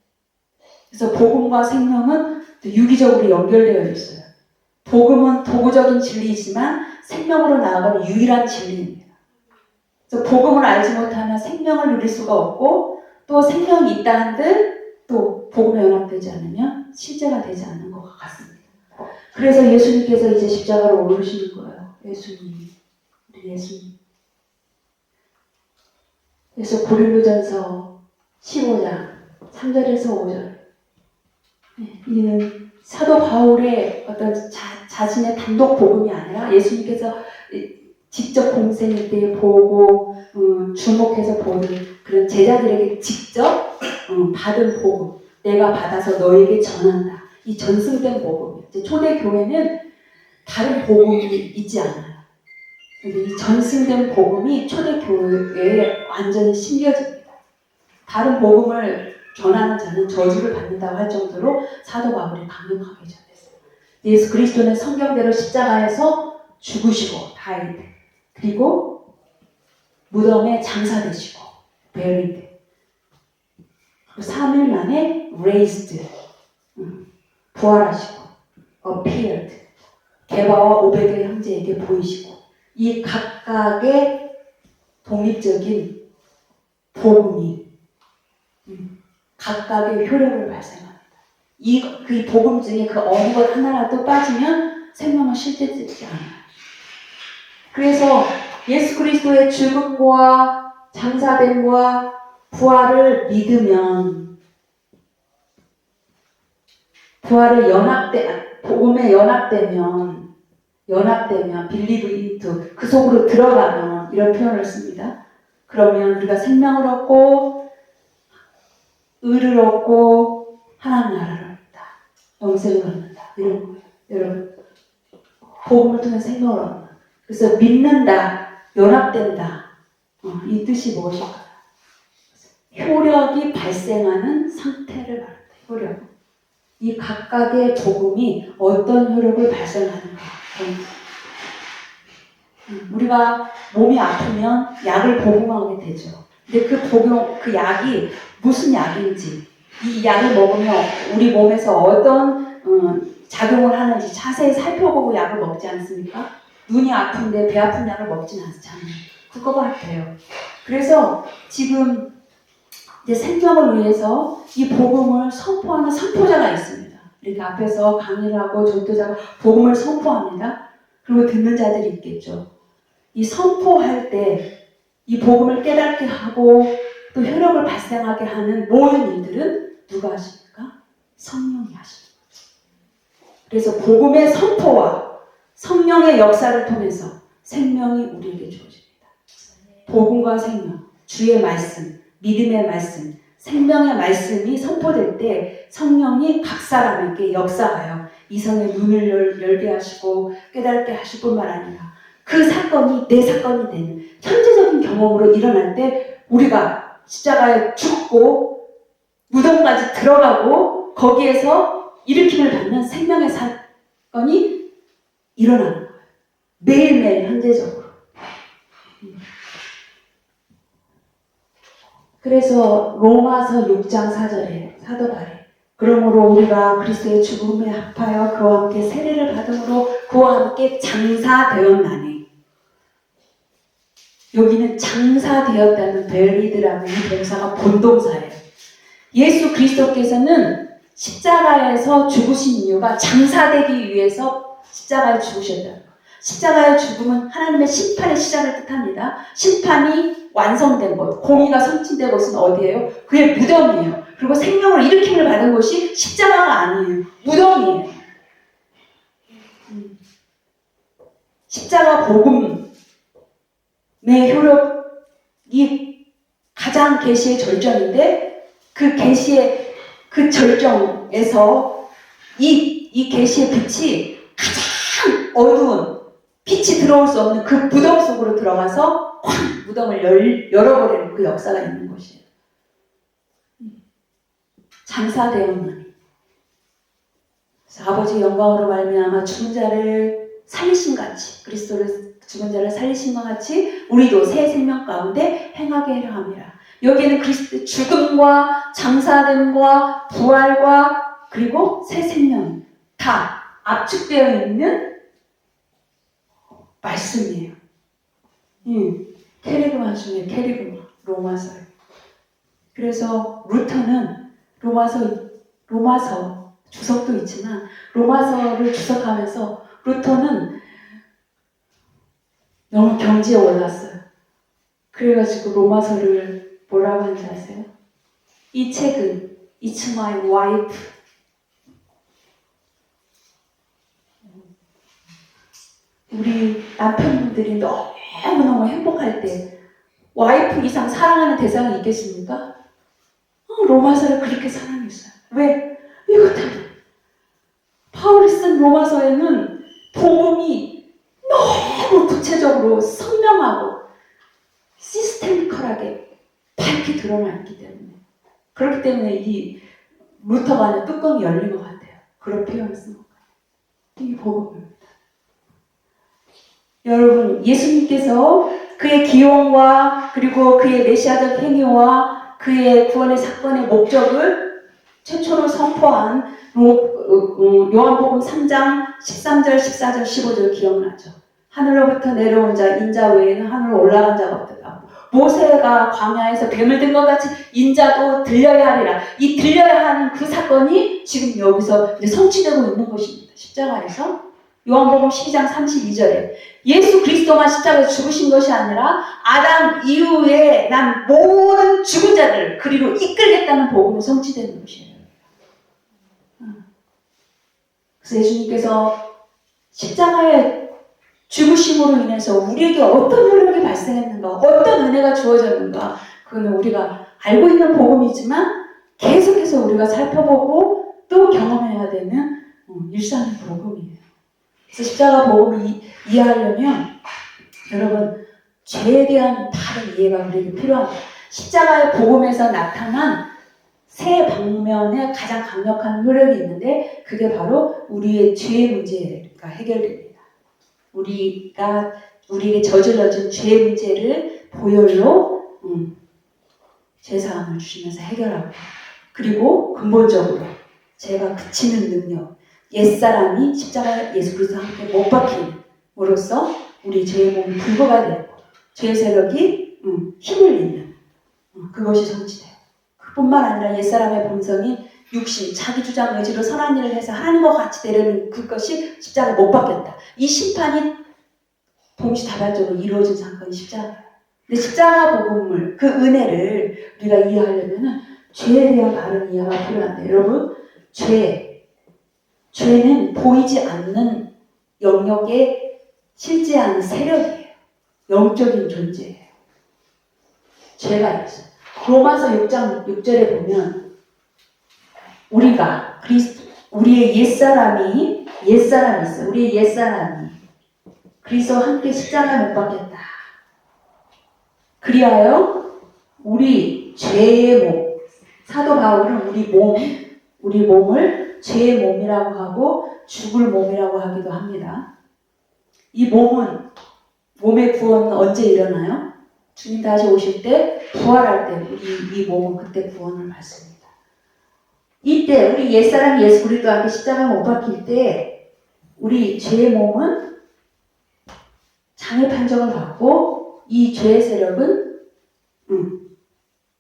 그래서 복음과 생명은 유기적으로 연결되어 있어요. 복음은 도구적인 진리이지만 생명으로 나아가는 유일한 진리입니다. 그래서 복음을 알지 못하면 생명을 누릴 수가 없고 또 생명이 있다 한들 또 복음에 연합되지 않으면 실제가 되지 않는 것 같습니다. 그래서 예수님께서 이제 십자가로 오르시는 거예요. 예수님. 우리 예수님. 그래서 고린도전서 15장 3절에서 5절. 이는 사도 바울의 어떤 자신의 단독 복음이 아니라 예수님께서 직접 공생일 때 보고 주목해서 보는 그런 제자들에게 직접 받은 복음, 내가 받아서 너에게 전한다. 이 전승된 복음. 이제 초대 교회는 다른 복음이 있지 않아요. 근데 이 전승된 복음이 초대 교회에 완전히 심겨집니다. 다른 복음을 전하는 자는 저주를 받는다고 할 정도로 사도 바울이 강력하게 전했어요. 예수 그리스도는 성경대로 십자가에서 죽으시고 died. 그리고 무덤에 장사되시고 buried. 3일 만에 raised. 부활하시고 appeared. 게바와 오벳의 형제에게 보이시고 이 각각의 독립적인 복음이 각각의 효력을 발생합니다. 그 복음 중에 그 어느 것 하나라도 빠지면 생명은 실제되지 않아요. 그래서 예수 그리스도의 죽음과 장사됨과 부활을 믿으면 부활을 복음에 연합되면 believe into 그 속으로 들어가면 이런 표현을 씁니다. 그러면 우리가 생명을 얻고 의를 얻고 하나님 나라를 얻는다. 영생을 얻는다. 이런 거예요. 여러분 복음을 통해 생명을 얻는다. 그래서 믿는다. 연합된다. 이 뜻이 무엇일까요? 효력이 발생하는 상태를 말한다. 효력. 이 각각의 복음이 어떤 효력을 발생하는가. 우리가 몸이 아프면 약을 복용하게 되죠. 근데 그 약이 무슨 약인지, 이 약을 먹으면 우리 몸에서 어떤 작용을 하는지 자세히 살펴보고 약을 먹지 않습니까? 눈이 아픈데 배 아픈 약을 먹진 않잖아요. 그거 같아요. 그래서 지금 이제 생명을 위해서 이 복음을 선포하는 선포자가 있습니다. 이렇게 앞에서 강의를 하고 전도자가 복음을 선포합니다. 그리고 듣는 자들이 있겠죠. 이 선포할 때 이 복음을 깨닫게 하고 또 효력을 발생하게 하는 모든 일들은 누가 하십니까? 성령이 하십니다. 그래서 복음의 선포와 성령의 역사를 통해서 생명이 우리에게 주어집니다. 복음과 생명, 주의 말씀, 믿음의 말씀, 생명의 말씀이 선포될 때 성령이 각 사람에게 역사하여 이성의 눈을 열게 하시고 깨닫게 하실 뿐만 아니라 그 사건이 내 사건이 되는 현재적인 경험으로 일어날 때 우리가 십자가에 죽고 무덤까지 들어가고 거기에서 일으킴을 받는 생명의 사건이 일어나는 거예요. 매일매일 현재적으로. 그래서 로마서 6장 4절에 사도 바울이 그러므로 우리가 그리스도의 죽음에 합하여 그와 함께 세례를 받음으로 그와 함께 장사되었나니. 여기는 장사되었다는 베리드라는 이 동사가 본동사예요. 예수 그리스도께서는 십자가에서 죽으신 이유가 장사되기 위해서 십자가에 죽으셨다는 거예요. 십자가의 죽음은 하나님의 심판의 시작을 뜻합니다. 심판이 완성된 것, 공의가 성취된 것은 어디예요? 그의 무덤이에요. 그리고 생명을 일으킴을 받은 것이 십자가가 아니에요. 무덤이에요. 십자가 복음의 효력이 가장 계시의 절정인데 그 계시의 그 절정에서 이 계시의 빛이 가장 어두운 빛이 들어올 수 없는 그 무덤 속으로 들어가서 확 무덤을 열어버리는 그 역사가 있는 것이에요. 장사되었나니. 아버지 영광으로 말미암아 죽은 자를 살리신 같이 그리스도를 죽은 자를 살리신 것 같이 우리도 새 생명 가운데 행하게 하려 함이라. 여기에는 그리스도 죽음과 장사됨과 부활과 그리고 새 생명 다 압축되어 있는 말씀이에요. 캐리그마 중에 캐리그마 로마서. 그래서 루터는 로마서 주석도 있지만 로마서를 주석하면서 루터는 너무 경지에 올랐어요. 그래가지고 로마서를 뭐라고 하는지 아세요? 이 책은 It's my wife. 우리 남편분들이 너무너무 행복할 때 와이프 이상 사랑하는 대상이 있겠습니까? 로마서를 그렇게 사랑했어요. 왜? 이것 때문에. 바울이 쓴 로마서에는 복음이 너무 구체적으로 선명하고 시스테미컬하게 밝게 드러나 있기 때문에, 그렇기 때문에 이 루터가 아니라 뚜껑이 열린 것 같아요. 그런 표현을 쓴 것 같아요. 이 복음입니다. 여러분, 예수님께서 그의 기용과 그리고 그의 메시아적 행위와 그의 구원의 사건의 목적을 최초로 선포한 요한복음 3장 13절, 14절, 15절 기억나죠? 하늘로부터 내려온 자, 인자 외에는 하늘로 올라간 자가 없다. 모세가 광야에서 뱀을 든 것 같이 인자도 들려야 하리라. 이 들려야 하는 그 사건이 지금 여기서 이제 성취되고 있는 것입니다. 십자가에서. 요한복음 12장 32절에 예수 그리스도만 십자가에 죽으신 것이 아니라 아담 이후에 난 모든 죽은 자를 그리로 이끌겠다는 복음이 성취되는 것이에요. 그래서 예수님께서 십자가의 죽으심으로 인해서 우리에게 어떤 효력이 발생했는가, 어떤 은혜가 주어졌는가, 그거는 우리가 알고 있는 복음이지만 계속해서 우리가 살펴보고 또 경험해야 되는 일상의 복음이에요. 그래서 십자가 복음을 이해하려면 여러분, 죄에 대한 바른 이해가 우리에게 필요합니다. 십자가의 복음에서 나타난 세 방면에 가장 강력한 효력이 있는데 그게 바로 우리의 죄의 문제가 해결됩니다. 우리에게 저질러진 죄의 문제를 보혈로 죄사함을 주시면서 해결하고, 그리고 근본적으로 죄가 그치는 능력, 옛사람이 십자가에 예수 그리스도와 함께 못 박힘으로써 우리 죄의 몸이 불구가 되고 죄의 세력이 힘을 잃는 그것이 성취돼요. 그뿐만 아니라 옛사람의 본성이 육신, 자기 주장 의지로 선한 일을 해서 하나님과 같이 되려는 그것이 십자가에 못 박혔다. 이 심판이 동시다발적으로 이루어진 사건이 십자가예요. 근데 십자가 복음을, 그 은혜를 우리가 이해하려면 죄에 대한 바른 이해가 필요한데, 여러분, 죄는 보이지 않는 영역에 실제하는 세력이에요. 영적인 존재예요. 죄가 있어요. 로마서 6장 6절에 보면 우리의 옛사람이 있어요. 우리의 옛사람이 그리스도와 함께 십자가에 못 박혔다. 그리하여 우리 죄의 몸, 사도 바울은 우리 몸을 죄의 몸이라고 하고 죽을 몸이라고 하기도 합니다. 이 몸의 구원은 언제 일어나요? 주님 다시 오실 때, 부활할 때 이 몸은 그때 구원을 받습니다. 이때 우리 옛사람 예수 그리스도와 함께 십자가에 못 박힐 때 우리 죄의 몸은 장애 판정을 받고 이 죄의 세력은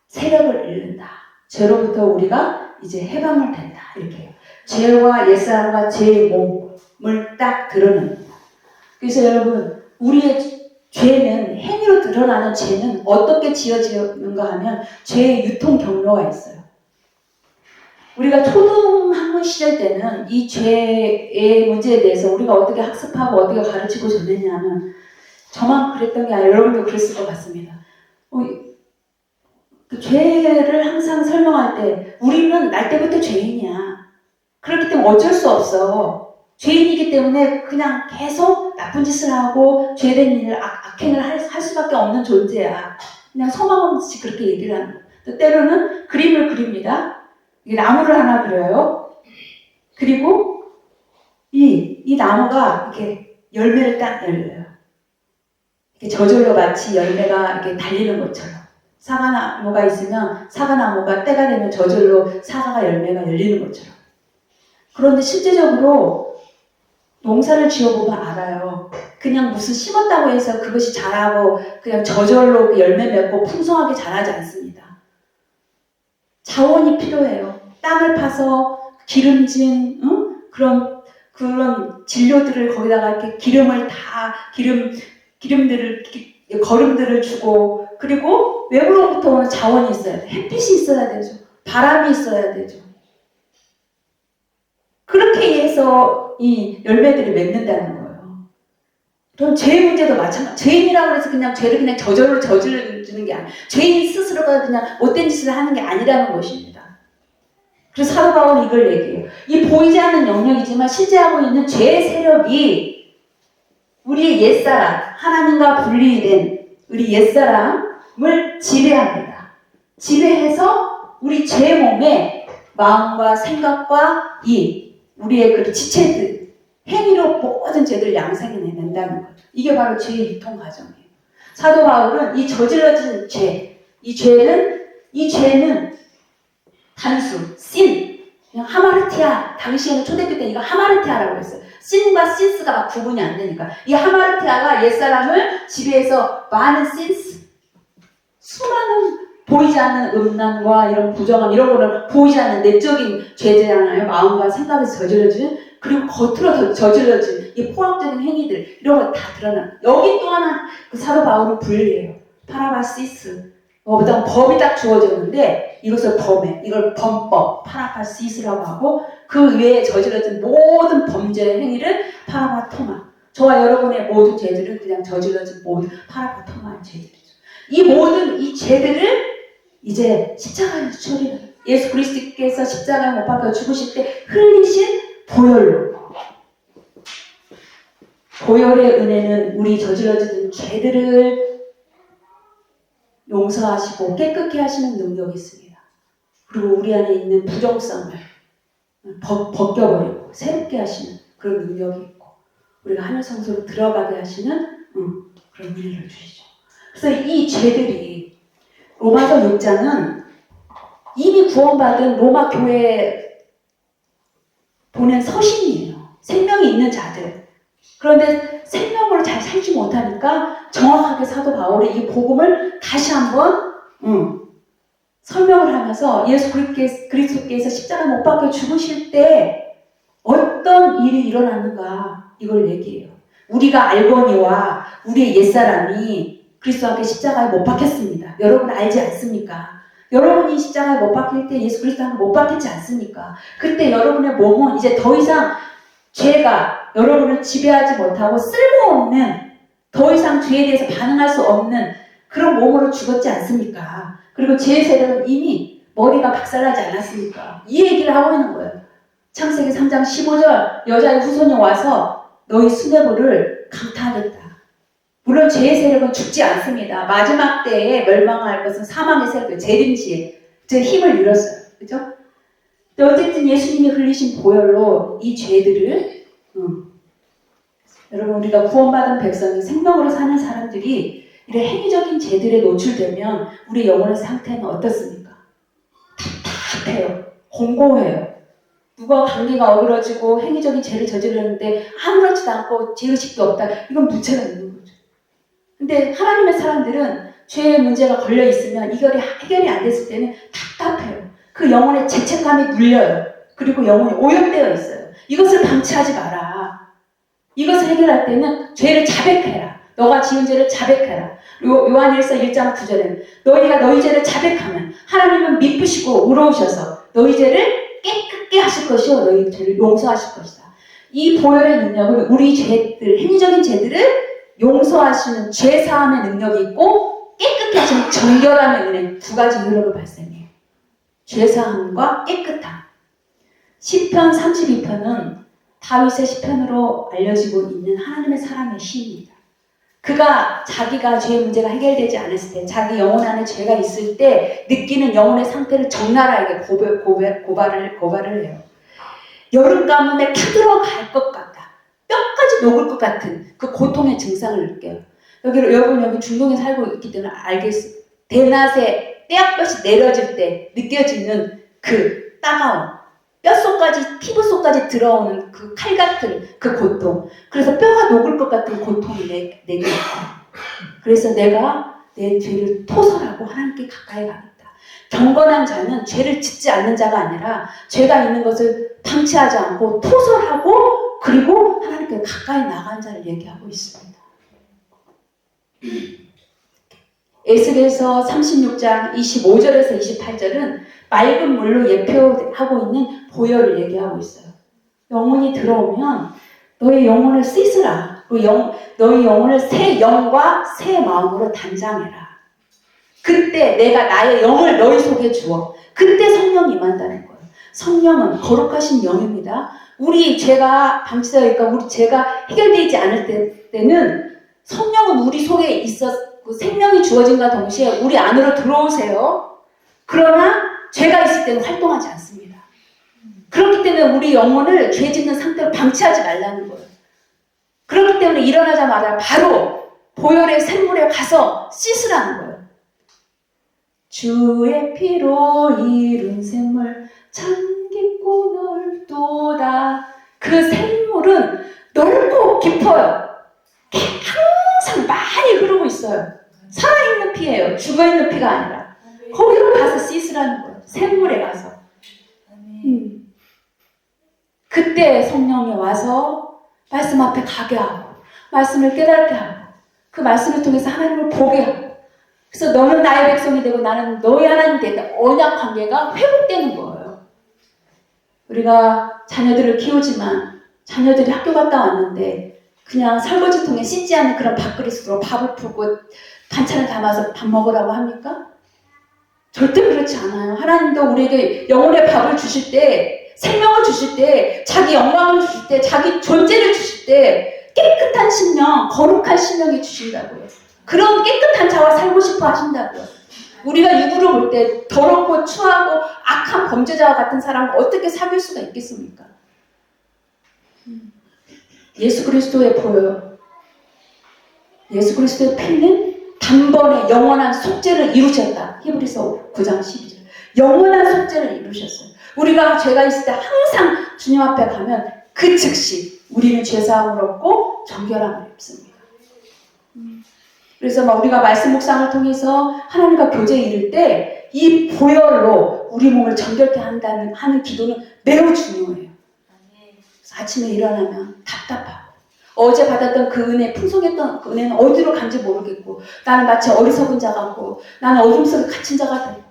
세력을 잃는다. 죄로부터 우리가 이제 해방을 된다. 이렇게 해요. 죄와 옛사람과 죄의 몸을 딱 드러냅니다. 그래서 여러분, 우리의 죄는, 행위로 드러나는 죄는 어떻게 지어지는가 하면 죄의 유통 경로가 있어요. 우리가 초등학문 시절 때는 이 죄의 문제에 대해서 우리가 어떻게 학습하고 어떻게 가르치고 전했냐면, 저만 그랬던 게 아니라 여러분도 그랬을 것 같습니다. 그 죄를 항상 설명할 때 우리는 날 때부터 죄인이야. 그렇기 때문에 어쩔 수 없어. 죄인이기 때문에 그냥 계속 나쁜 짓을 하고 죄된 일을, 악행을 할 수밖에 없는 존재야. 그냥 소망 없이 그렇게 얘기를 하는 거예요. 때로는 그림을 그립니다. 나무를 하나 그려요. 그리고 이 나무가 이렇게 열매를 딱 열려요. 이렇게 저절로 마치 열매가 이렇게 달리는 것처럼. 사과나무가 있으면 사과나무가 때가 되면 저절로 사과가 열매가 열리는 것처럼. 그런데 실제적으로 농사를 지어보면 알아요. 그냥 무슨 심었다고 해서 그것이 자라고 그냥 저절로 그 열매 맺고 풍성하게 자라지 않습니다. 자원이 필요해요. 땅을 파서 기름진 그런 진료들을 거기다가 이렇게 거름들을 주고, 그리고 외부로부터 오는 자원이 있어야 돼. 햇빛이 있어야 되죠. 바람이 있어야 되죠. 그렇게 해서 이 열매들을 맺는다는 거예요. 그럼 죄의 문제도 마찬가지. 죄인이라고 해서 그냥 죄를 그냥 저질러주는 게 아니에요. 죄인 스스로가 그냥 못된 짓을 하는 게 아니라는 것입니다. 그래서 사도 바울은 이걸 얘기해요. 이 보이지 않는 영역이지만 실제하고 있는 죄의 세력이 우리의 옛사람, 하나님과 분리된 우리 옛사람을 지배합니다. 지배해서 우리 죄 몸에 마음과 생각과 우리의 그 지체들, 행위로 모든 죄들을 양산해낸다는 거죠. 이게 바로 죄의 유통 과정이에요. 사도 바울은 이 저질러진 죄, 이 죄는 단수, 씬, 그냥 하마르티아, 당시에는 초대교 때 이거 하마르티아라고 했어요. 씬과 신스가 막 구분이 안 되니까. 이 하마르티아가 옛사람을 지배해서 많은 신스, 수많은 보이지 않는 음란과 이런 부정함, 이런 거를 보이지 않는 내적인 죄잖아요. 마음과 생각에서 저질러진, 그리고 겉으로 저질러진 이 포악적인 행위들, 이런 거 다 드러나. 여기 또 하나 그 사도 바울은 분리해요. 파라바시스. 법이 딱 주어졌는데 이것을 범해. 이걸 범법, 파라바시스라고 하고 그 외에 저질러진 모든 범죄 행위를 파라바토마. 저와 여러분의 모든 죄들은 그냥 저질러진 모든 파라바토마의 죄들이죠. 이 모든 이 죄들을 이제 십자가에서 처리해요. 예수 그리스도께서 십자가에 못 박혀 죽으실 때 흘리신 보혈의 은혜는 우리 저질러진 죄들을 용서하시고 깨끗게 하시는 능력이 있습니다. 그리고 우리 안에 있는 부정성을 벗겨버리고 새롭게 하시는 그런 능력이 있고 우리가 하늘 성소로 들어가게 하시는 그런 은혜를 주시죠. 그래서 이 죄들이 로마서 6장은 이미 구원받은 로마 교회에 보낸 서신이에요. 생명이 있는 자들. 그런데 생명으로 잘 살지 못하니까 정확하게 사도 바울이 이 복음을 다시 한번 설명을 하면서 예수 그리스도께서 십자가 못 박혀 죽으실 때 어떤 일이 일어났는가 이걸 얘기해요. 우리가 알거니와 우리의 옛사람이 그리스도와 함께 십자가에 못 박혔습니다. 여러분 알지 않습니까? 여러분이 십자가에 못 박힐 때 예수 그리스도와 함께 못 박혔지 않습니까? 그때 여러분의 몸은 이제 더 이상 죄가 여러분을 지배하지 못하고 쓸모없는 더 이상 죄에 대해서 반응할 수 없는 그런 몸으로 죽었지 않습니까? 그리고 죄의 세력은 이미 머리가 박살나지 않았습니까? 이 얘기를 하고 있는 거예요. 창세기 3장 15절 여자의 후손이 와서 너희 수뇌부를 강타하겠다. 물론 죄의 세력은 죽지 않습니다. 마지막 때에 멸망할 것은 사망의 세력, 재림시에 제 힘을 잃었어요. 그죠? 어쨌든 예수님이 흘리신 보혈로 이 죄들을 여러분 우리가 구원받은 백성이 생명으로 사는 사람들이 이런 행위적인 죄들에 노출되면 우리 영혼의 상태는 어떻습니까? 답답해요. 공고해요. 누가 관계가 어그러지고 행위적인 죄를 저지르는데 아무렇지도 않고 죄의식도 없다. 이건 문제가 있는 거죠. 근데 하나님의 사람들은 죄의 문제가 걸려 있으면 이걸 해결이 안 됐을 때는 답답해요. 그 영혼의 죄책감이 눌려요. 그리고 영혼이 오염되어 있어요. 이것을 방치하지 마라. 이것을 해결할 때는 죄를 자백해라. 너가 지은 죄를 자백해라. 요한일서 1장 9절에는 너희가 너희 죄를 자백하면 하나님은 미쁘시고 의로우셔서 너희 죄를 깨끗게 하실 것이요 너희 죄를 용서하실 것이다. 이 보혈의 능력은 우리 죄들, 행위적인 죄들을 용서하시는 죄사함의 능력이 있고 깨끗게 하시는 정결함의 은혜 두 가지 능력을 발생해요. 죄사함과 깨끗함. 시편 32편은 다윗의 시편으로 알려지고 있는 하나님의 사람의 시입니다. 그가 자기가 죄의 문제가 해결되지 않았을 때, 자기 영혼 안에 죄가 있을 때 느끼는 영혼의 상태를 적나라하게 고발을 해요. 여름 가뭄에 타들어갈 것 같다. 뼈까지 녹을 것 같은 그 고통의 증상을 느껴요. 여러분 중동에 살고 있기 때문에 알겠어요. 대낮에 떼약볕이 내려질 때 느껴지는 그 따가움, 뼛속까지, 피부 속까지 들어오는 그 칼 같은 그 고통. 그래서 뼈가 녹을 것 같은 고통이 내게 있어요. 그래서 내가 내 죄를 토설하고 하나님께 가까이 가겠다. 경건한 자는 죄를 짓지 않는 자가 아니라 죄가 있는 것을 방치하지 않고 토설하고 그리고 하나님께 가까이 나간 자를 얘기하고 있습니다. 에스겔서 36장 25절에서 28절은 맑은 물로 예표하고 있는 보혈을 얘기하고 있어요. 영혼이 들어오면 너의 영혼을 씻으라. 너의 영혼을 새 영과 새 마음으로 단장해라. 그때 내가 나의 영을 너희 속에 주어. 그때 성령이 임한다는 거예요. 성령은 거룩하신 영입니다. 우리 죄가 방치되어 있고 우리 죄가 해결되지 않을 때는 성령은 우리 속에 있었고 생명이 주어진과 동시에 우리 안으로 들어오세요. 그러나 죄가 있을 때는 활동하지 않습니다. 그렇기 때문에 우리 영혼을 죄 짓는 상태로 방치하지 말라는 거예요. 그렇기 때문에 일어나자마자 바로 보혈의 샘물에 가서 씻으라는 거예요. 주의 피로 이룬 샘물 참 깊고 넓도다. 그 샘물은 넓고 깊어요. 항상 많이 흐르고 있어요. 살아있는 피예요. 죽어있는 피가 아니라. 거기로 가서 씻으라는 거예요. 샘물에 가서. 그때 성령이 와서 말씀 앞에 가게 하고 말씀을 깨닫게 하고 그 말씀을 통해서 하나님을 보게 하고 그래서 너는 나의 백성이 되고 나는 너의 하나님이 된다. 언약 관계가 회복되는 거예요. 우리가 자녀들을 키우지만 자녀들이 학교 갔다 왔는데 그냥 설거지통에 씻지 않는 그런 밥그릇으로 밥을 푸고 반찬을 담아서 밥 먹으라고 합니까? 절대 그렇지 않아요. 하나님도 우리에게 영혼의 밥을 주실 때 생명을 주실 때 자기 영광을 주실 때 자기 존재를 주실 때 깨끗한 심령, 거룩한 심령이 주신다고요. 그런 깨끗한 자와 살고 싶어 하신다고요. 우리가 육으로 볼 때 더럽고 추하고 악한 범죄자와 같은 사람을 어떻게 사귈 수가 있겠습니까? 예수 그리스도의 보혈, 예수 그리스도의 피는 단번에 영원한 속죄를 이루셨다. 히브리서 9장 12절. 영원한 속죄를 이루셨어요. 우리가 죄가 있을 때 항상 주님 앞에 가면 그 즉시 우리는 죄사함을 얻고 정결함을 입습니다. 그래서 우리가 말씀 묵상을 통해서 하나님과 교제에 이를 때 이 보혈로 우리 몸을 정결케 하는 기도는 매우 중요해요. 그래서 아침에 일어나면 답답하고 어제 받았던 그 은혜, 풍성했던 그 은혜는 어디로 간지 모르겠고 나는 마치 어리석은 자 같고 나는 어둠 속에 갇힌 자가 되고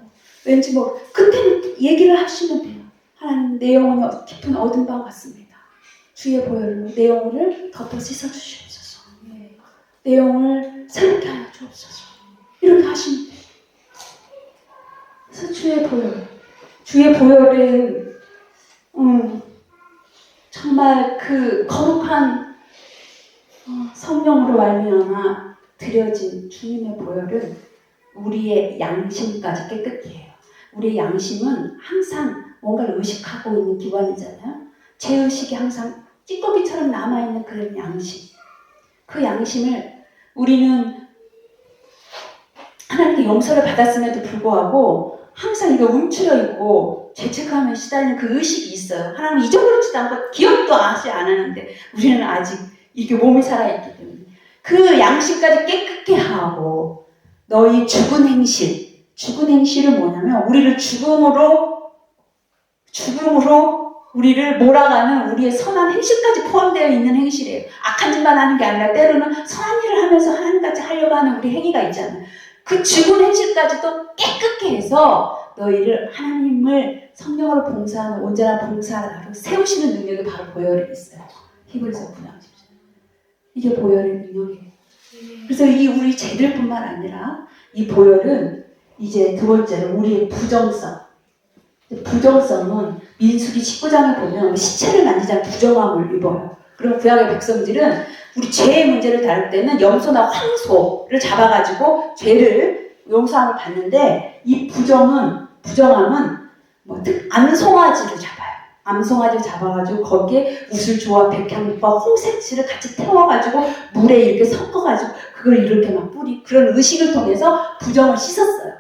왠지 그때는 얘기를 하시면 돼요. 하나님 내 영혼이 깊은 어둠 방 같습니다. 주의 보혈로 내 영혼을 덮어 씻어주시옵소서. 내 영혼을 새롭게 하여 주옵소서. 이렇게 하시면 돼요. 그래서 주의 보혈은 정말 그 거룩한 성령으로 말미암아 드려진 주님의 보혈은 우리의 양심까지 깨끗게 해요. 우리의 양심은 항상 뭔가를 의식하고 있는 기관이잖아요. 제 의식이 항상 찌꺼기처럼 남아있는 그런 양심. 그 양심을 우리는 하나님께 용서를 받았음에도 불구하고 항상 이거 움츠려 있고 죄책감에 시달리는 그 의식이 있어요. 하나님 잊어버리지도 않고 기억도 하지 않았는데 우리는 아직 이게 몸이 살아있기 때문에 그 양심까지 깨끗게 하고 너희 죽은 행실은 뭐냐면 우리를 죽음으로 우리를 몰아가는 우리의 선한 행실까지 포함되어 있는 행실이에요. 악한 짓만 하는 게 아니라 때로는 선한 일을 하면서 하나님같이 하려고 하는 우리 행위가 있잖아요. 그 죽은 행실까지도 깨끗게 해서 너희를 하나님을 성령으로 봉사하는 온전한 봉사로 세우시는 능력이 바로 보혈에 있어요. 히브리서 9장 10절. 이게 보혈의 능력이에요. 그래서 이 우리 죄들뿐만 아니라 이 보혈은 이제 두 번째로 우리의 부정성은 민수기 19장에 보면 시체를 만지자 부정함을 입어요. 그럼 구약의 백성들은 우리 죄의 문제를 다룰 때는 염소나 황소를 잡아가지고 죄를 용서함을 받는데 이 부정함은 암송아지를 잡아요. 암송아지를 잡아가지고 거기에 우슬초와 백향잎과 홍색지를 같이 태워가지고 물에 이렇게 섞어가지고 그걸 이렇게 막 그런 의식을 통해서 부정을 씻었어요.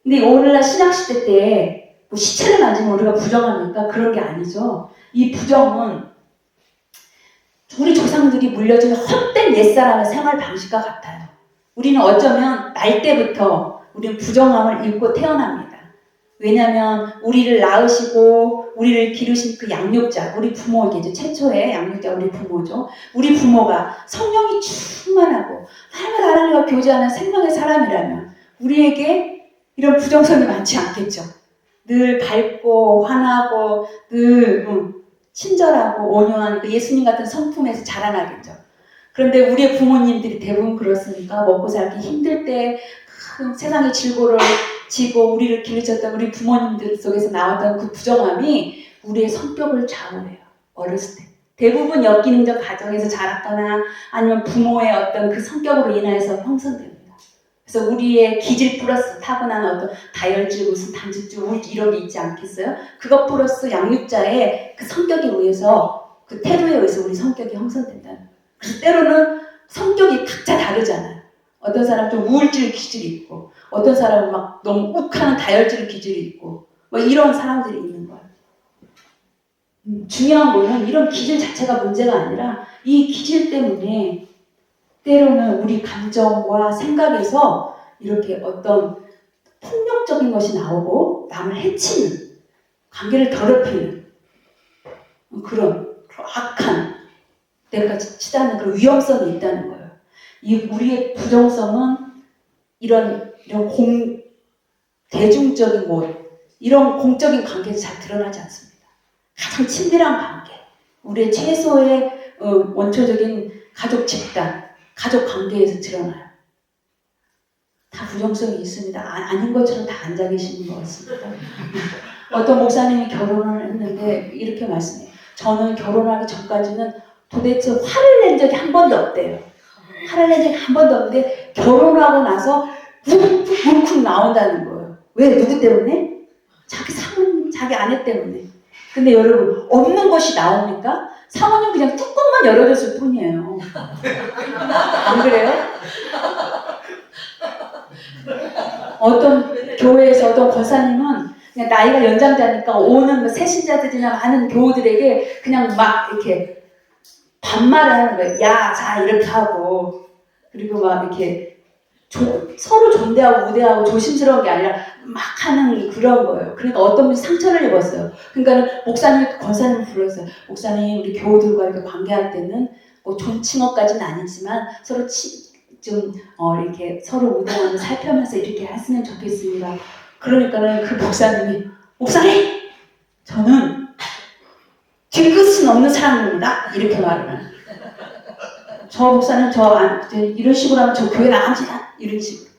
근데 오늘날 신약시대 때 시체를 만지면 우리가 부정합니까? 그런 게 아니죠. 이 부정은 우리 조상들이 물려준 헛된 옛사람의 생활 방식과 같아요. 우리는 어쩌면 날 때부터 우리는 부정함을 입고 태어납니다. 왜냐하면 우리를 낳으시고 우리를 기르신 그 양육자, 우리 부모이겠죠. 최초의 양육자 우리 부모죠. 우리 부모가 성령이 충만하고 날마다 하나님과 교제하는 생명의 사람이라면 우리에게 이런 부정성이 많지 않겠죠. 늘 밝고 환하고 늘 친절하고 온유한 그 예수님 같은 성품에서 자라나겠죠. 그런데 우리의 부모님들이 대부분 그렇습니까? 먹고 살기 힘들 때 큰 세상의 질고를 지고 우리를 기르셨던 우리 부모님들 속에서 나왔던 그 부정함이 우리의 성격을 좌우해요. 어렸을 때. 대부분 역기능적 가정에서 자랐거나 아니면 부모의 어떤 그 성격으로 인하여서 형성됩니다. 그래서 우리의 기질 플러스 타고난 어떤 다혈질, 무슨 단질질, 우울질 이런 게 있지 않겠어요? 그것 플러스 양육자의 그 성격에 의해서 그 태도에 의해서 우리 성격이 형성된다는 거예요. 그래서 때로는 성격이 각자 다르잖아요. 어떤 사람은 좀 우울질 기질이 있고 어떤 사람은 막 너무 욱하는 다혈질 기질이 있고 뭐 이런 사람들이 있는 거예요. 중요한 거는 이런 기질 자체가 문제가 아니라 이 기질 때문에 때로는 우리 감정과 생각에서 이렇게 어떤 폭력적인 것이 나오고 남을 해치는 관계를 더럽히는 그런 악한 때까지 치닫는 그런 위험성이 있다는 거예요. 이 우리의 부정성은 이런 대중적인 이런 공적인 관계에서 잘 드러나지 않습니다. 가장 친밀한 관계, 우리의 최소의 원초적인 가족 집단, 가족 관계에서 드러나요. 다 부정성이 있습니다. 아닌 것처럼 다 앉아 계시는 것 같습니다. 어떤 목사님이 결혼을 했는데 이렇게 말씀해요. 저는 결혼하기 전까지는 도대체 화를 낸 적이 한 번도 없대요. 화를 낸 적이 한 번도 없는데 결혼하고 나서 울컥 나온다는 거예요. 왜? 누구 때문에? 자기 사모님, 자기 아내 때문에. 근데 여러분, 없는 것이 나옵니까? 사모님 그냥 뚜껑만 열어줬을 뿐이에요. 안 그래요? 어떤 교회에서 어떤 권사님은 그냥 나이가 연장자니까 오는 새신자들이나 많은 교우들에게 그냥 막 이렇게 반말을 하는 거예요. 야, 자, 이렇게 하고. 그리고 막 이렇게 서로 존대하고 우대하고 조심스러운 게 아니라 막 하는 그런 거예요. 그러니까 어떤 분이 상처를 입었어요. 그러니까 목사님이 권사님을 불렀어요. 목사님, 우리 교우들과 이렇게 관계할 때는 뭐 존칭어까지는 아니지만 서로 이렇게 서로 우대하면서 살펴면서 이렇게 했으면 좋겠습니다. 그러니까는 그 목사님, 저는 뒤끝은 없는 사람입니다. 이렇게 말을 해요. 저 목사는 이런 식으로 하면 저 교회 나갑니다. 이런 식으로.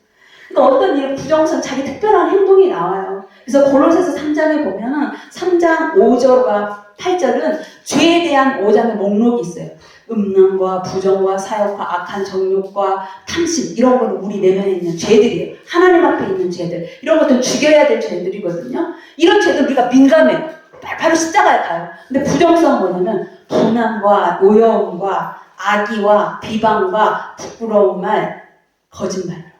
그러니까 어떤 이런 부정성, 자기 특별한 행동이 나와요. 그래서 골로새서 3장에 보면은 3장 5절과 8절은 죄에 대한 5장의 목록이 있어요. 음란과 부정과 사욕과 악한 정욕과 탐심 이런 거는 우리 내면에 있는 죄들이에요. 하나님 앞에 있는 죄들. 이런 것들은 죽여야 될 죄들이거든요. 이런 죄들 우리가 민감해요. 바로 십자가에 가요. 근데 부정성은 뭐냐면 분함과 노여움과 악의와 비방과 부끄러운 말, 거짓말.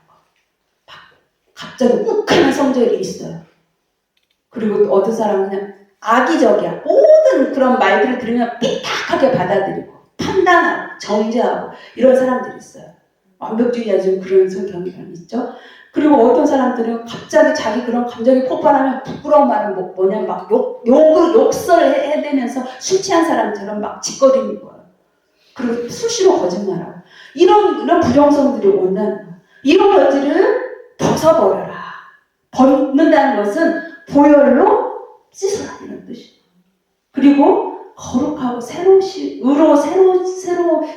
갑자기 욱하는 성질이 있어요. 그리고 어떤 사람은 그냥 악의적이야. 모든 그런 말들을 들으면 삐딱하게 받아들이고 판단하고 정죄하고 이런 사람들이 있어요. 완벽주의자 좀 그런 성격이 있죠. 그리고 어떤 사람들은 갑자기 자기 그런 감정이 폭발하면 부끄러운 말은 뭐냐 막 욕설을 해대면서 술 취한 사람처럼 막 짓거리는 거예요. 그리고 수시로 거짓말하고 이런 부정성들이 온다는 거예요. 이런 것들을 벗어버려라. 벗는다는 것은 보혈로 씻어라 이런 뜻이에요. 그리고 거룩하고 새로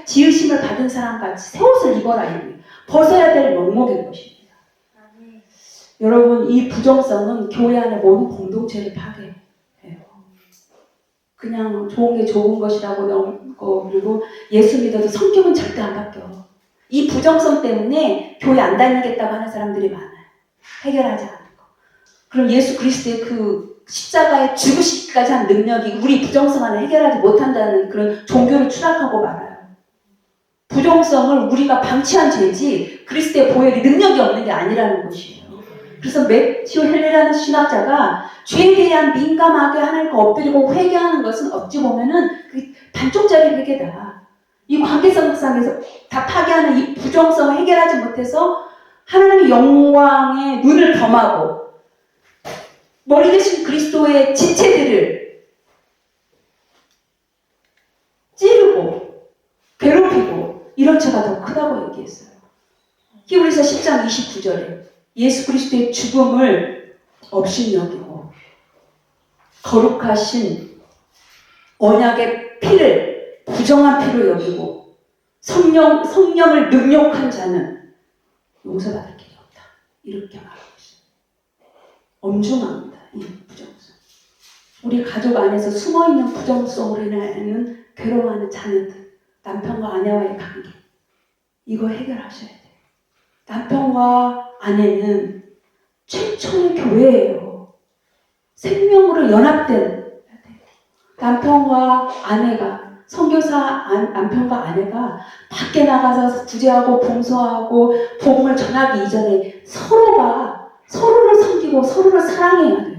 지으심을 받은 사람같이 새 옷을 입어라 이거예요. 벗어야 될 명목인 것입니다. 여러분 이 부정성은 교회 안에 모든 공동체를 파괴해요. 그냥 좋은 게 좋은 것이라고 넘고 그리고 예수 믿어도 성격은 절대 안 바뀌어. 이 부정성 때문에 교회 안 다니겠다고 하는 사람들이 많아요. 해결하지 않는 거. 그럼 예수 그리스도의 그 십자가에 죽으시기까지 한 능력이 우리 부정성 안에 해결하지 못한다는 그런 종교를 추락하고 말아요. 부정성을 우리가 방치한 죄지 그리스도의 보혈이 능력이 없는 게 아니라는 것이에요. 그래서 매튜 헬레라는 신학자가 죄에 대한 민감하게 하나님께 엎드리고 회개하는 것은 어찌 보면은 그 반쪽짜리 회개다. 이 관계성상에서 다 파괴하는 이 부정성을 해결하지 못해서 하나님의 영광의 눈을 범하고 머리 대신 그리스도의 지체들을 찌르고 괴롭히고 이런 죄가 더 크다고 얘기했어요. 히브리서 10장 29절에 예수 그리스도의 죽음을 업신여기고 거룩하신 언약의 피를 부정한 피로 여기고 성령을 능욕한 자는 용서받을 길이 없다. 이렇게 말하고 있습니다. 엄중합니다. 이 부정성. 우리 가족 안에서 숨어있는 부정성으로 인하여는 괴로워하는 자녀들, 남편과 아내와의 관계, 이거 해결하셔야 돼요. 남편과 아내는 최초의 교회예요. 생명으로 연합된 남편과 아내가, 선교사 남편과 아내가 밖에 나가서 구제하고 봉사하고 복음을 전하기 이전에 서로를 섬기고 서로를 사랑해야 돼요.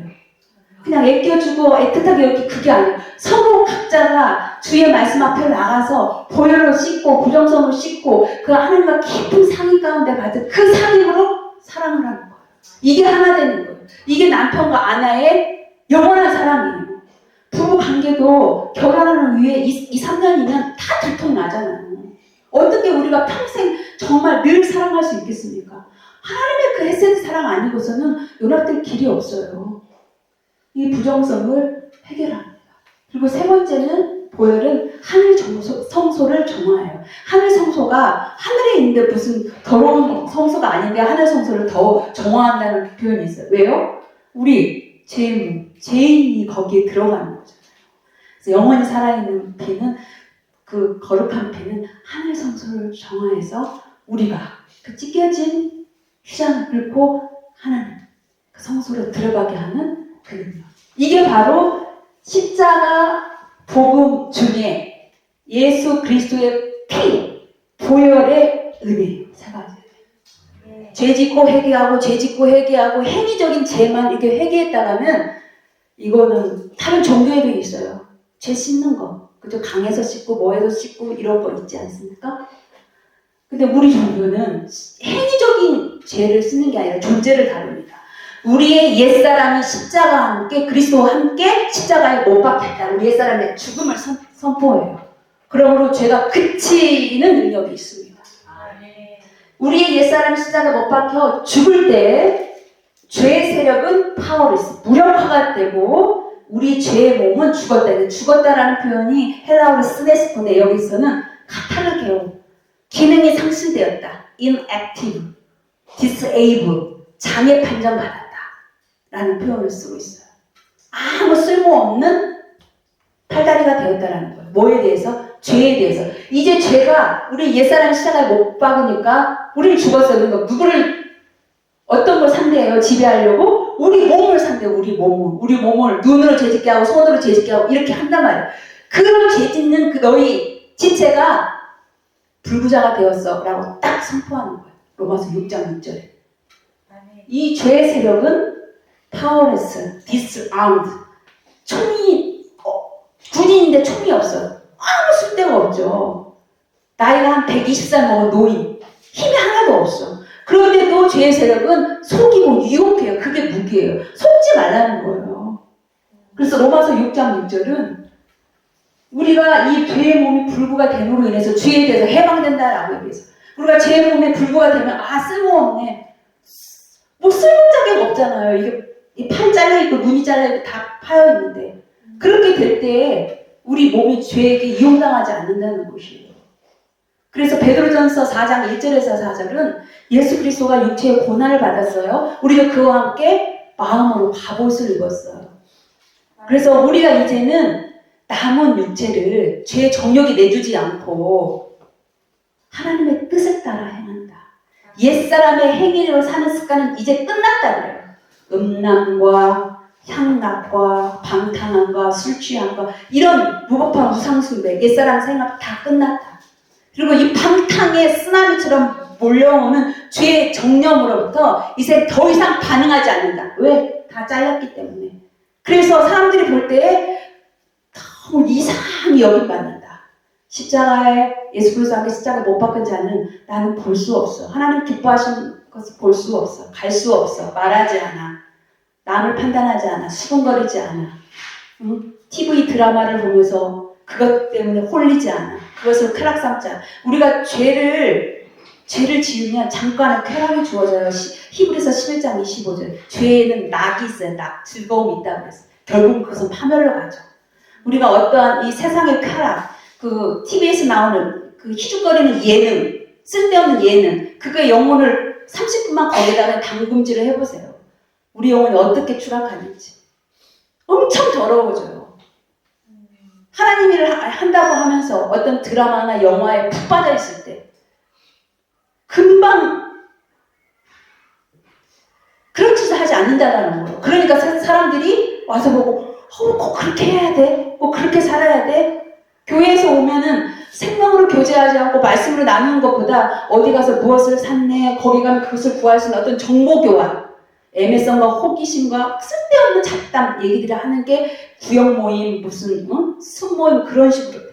그냥 애껴주고 애틋하게 여기 그게 아니에요. 서로 각자가 주의 말씀 앞에 나가서 보혈로 씻고 부정성으로 씻고 그 하나님과 깊은 상의 가운데 받은 그 상임으로 사랑을 하는 거예요. 이게 하나 되는 거예요. 이게 남편과 아내의 영원한 사랑이에요. 부부 관계도 결혼하는 후에 2, 3년이면 다 들통나잖아요. 어떻게 우리가 평생 정말 늘 사랑할 수 있겠습니까? 하나님의 그 헤세드 사랑 아니고서는 연합될 길이 없어요. 이 부정성을 해결합니다. 그리고 세 번째는 보혈은 하늘 성소를 정화해요. 하늘 성소가 하늘에 있는데 무슨 더러운 성소가 아닌데 하늘 성소를 더 정화한다는 표현이 있어요. 왜요? 우리 죄인이 거기에 들어가는 거잖아요. 그래서 영원히 살아있는 피는, 그 거룩한 피는 하늘 성소를 정화해서 우리가 그 찢겨진 휘장을 뚫고 하나님 그 성소로 들어가게 하는 그 능력. 이게 바로 십자가 복음 중에 예수 그리스도의 피, 보혈의 은혜예요. 세 가지. 죄 짓고 회개하고 행위적인 죄만 이렇게 회개했다가는 이거는 다른 종교에도 있어요. 죄 씻는 거. 그죠? 강에서 씻고 뭐에서 씻고 이런 거 있지 않습니까? 근데 우리 종교는 행위적인 죄를 씻는 게 아니라 존재를 다룹니다. 우리의 옛사람이 십자가와 함께 그리스도와 함께 십자가에 못 박혔다. 우리 옛사람의 죽음을 선포해요. 그러므로 죄가 그치는 능력이 있습니다. 우리의 옛사람이 십자가에 못 박혀 죽을 때 죄의 세력은 파워리스, 무력화가 되고 우리 죄의 몸은 죽었다. 죽었다라는 표현이 헬라어로 스네스코인데 여기서는 카타르게오, 기능이 상실되었다. inactive, disable, 장애 판정받았다. 라는 표현을 쓰고 있어요. 아무 쓸모없는 팔다리가 되었다라는 거예요. 뭐에 대해서? 죄에 대해서. 이제 죄가 우리 옛사람 십자가에 못 박으니까 우리는 죽었어요. 그러니까 누구를, 어떤 걸 상대해요? 지배하려고? 우리 몸을 상대해요. 우리 몸을 눈으로 죄짓게 하고 손으로 죄짓게 하고 이렇게 한단 말이에요. 그런 죄짓는 그 너희 지체가 불구자가 되었어 라고 딱 선포하는 거예요. 로마서 6장 6절에. 이 죄의 세력은 powerless, disarmed. 군인인데 총이 없어. 아무 쓸데가 없죠. 나이가 한 120살 먹은 노인. 힘이 하나도 없어. 그런데도 죄의 세력은 속이고 유혹해요. 그게 무기예요. 속지 말라는 거예요. 그래서 로마서 6장 6절은 우리가 이 죄의 몸이 불구가 됨으로 인해서 죄에 대해서 해방된다라고 얘기해서 우리가 죄의 몸에 불구가 되면 쓸모없네. 뭐 쓸모자격 없잖아요. 이게 이 팔 잘려있고 눈이 잘려있고 다 파여있는데 그렇게 될 때 우리 몸이 죄에게 이용당하지 않는다는 것이에요. 그래서 베드로전서 4장 1절에서 4절은 예수 그리스도가 육체의 고난을 받았어요. 우리도 그와 함께 마음으로 갑옷을 입었어요. 그래서 우리가 이제는 남은 육체를 죄의 정욕이 내주지 않고 하나님의 뜻에 따라 행한다. 옛사람의 행위로 사는 습관은 이제 끝났다 그래요. 음란과 향락과 방탕함과 술취함과 이런 무법한 우상숭배, 옛사람 생각 다 끝났다. 그리고 이 방탕의 쓰나미처럼 몰려오는 죄의 정념으로부터 이제 더 이상 반응하지 않는다. 왜? 다 잘렸기 때문에. 그래서 사람들이 볼 때 너무 이상히 여김받는다. 십자가에 예수 그리스도 앞에 십자가에 못 박은 자는 나는 볼 수 없어. 하나님 기뻐하신 것을 볼 수 없어. 갈 수 없어. 말하지 않아. 남을 판단하지 않아. 수군거리지 않아. 응? TV 드라마를 보면서 그것 때문에 홀리지 않아. 그것을 크락 삼자. 우리가 죄를 죄를 지으면 잠깐의 쾌락이 주어져요. 히브리서 11장 25절. 죄에는 낙이 있어요. 낙. 즐거움이 있다고 그랬어요. 결국 그것은 파멸로 가죠. 우리가 어떠한 이 세상의 쾌락, 그 TV에서 나오는 그 희죽거리는 예능, 쓸데없는 예능, 그거의 영혼을 30분만 거기다가 담금질을 해보세요. 우리 영혼이 어떻게 추락하는지. 엄청 더러워져요. 하나님 일을 한다고 하면서 어떤 드라마나 영화에 푹 빠져 있을 때 금방 그런 짓을 하지 않는다라는 거예요. 그러니까 사람들이 와서 보고 꼭 그렇게 해야 돼? 꼭 그렇게 살아야 돼? 교회에서 오면은 생명으로 교제하지 않고 말씀으로 나누는 것보다 어디 가서 무엇을 샀네, 거기 가면 그것을 구할 수 있는 어떤 정보교환, 애매성과 호기심과 쓸데없는 잡담 얘기들을 하는 게 구역 모임, 무슨 순모임 그런 식으로 돼요.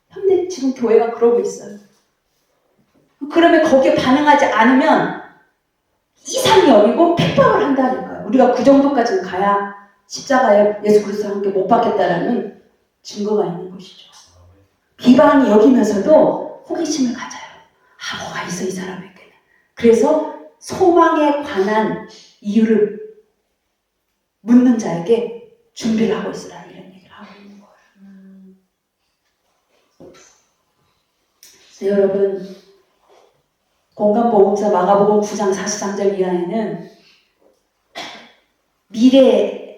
현대 지금 교회가 그러고 있어요. 그러면 거기에 반응하지 않으면 이상히 여기고 핍박을 한다는 거예요. 우리가 그 정도까지는 가야 십자가에 예수 그리스도와 함께 못 박겠다라는 증거가 있는 것이죠. 비방이 여기면서도 호기심을 가져요. 뭐가 있어 이 사람에게는. 그래서 소망에 관한 이유를 묻는 자에게 준비를 하고 있으라 이런 얘기를 하고 있는 거예요. 그래서 여러분 공간복음서 마가복음 9장 43절 이하에는 미래에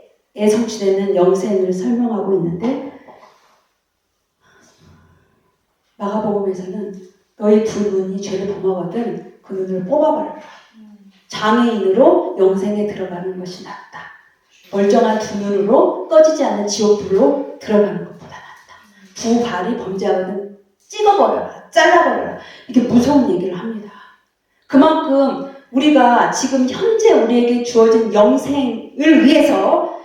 성취되는 영생을 설명하고 있는데 마가복음에서는 너희 두 눈이 죄를 범하거든 그 눈을 뽑아버려라. 장애인으로 영생에 들어가는 것이 낫다. 멀쩡한 두 눈으로 꺼지지 않는 지옥불로 들어가는 것보다 낫다. 두 발이 범죄하거든 찍어버려라. 잘라버려라. 이렇게 무서운 얘기를 합니다. 그만큼 우리가 지금 현재 우리에게 주어진 영생을 위해서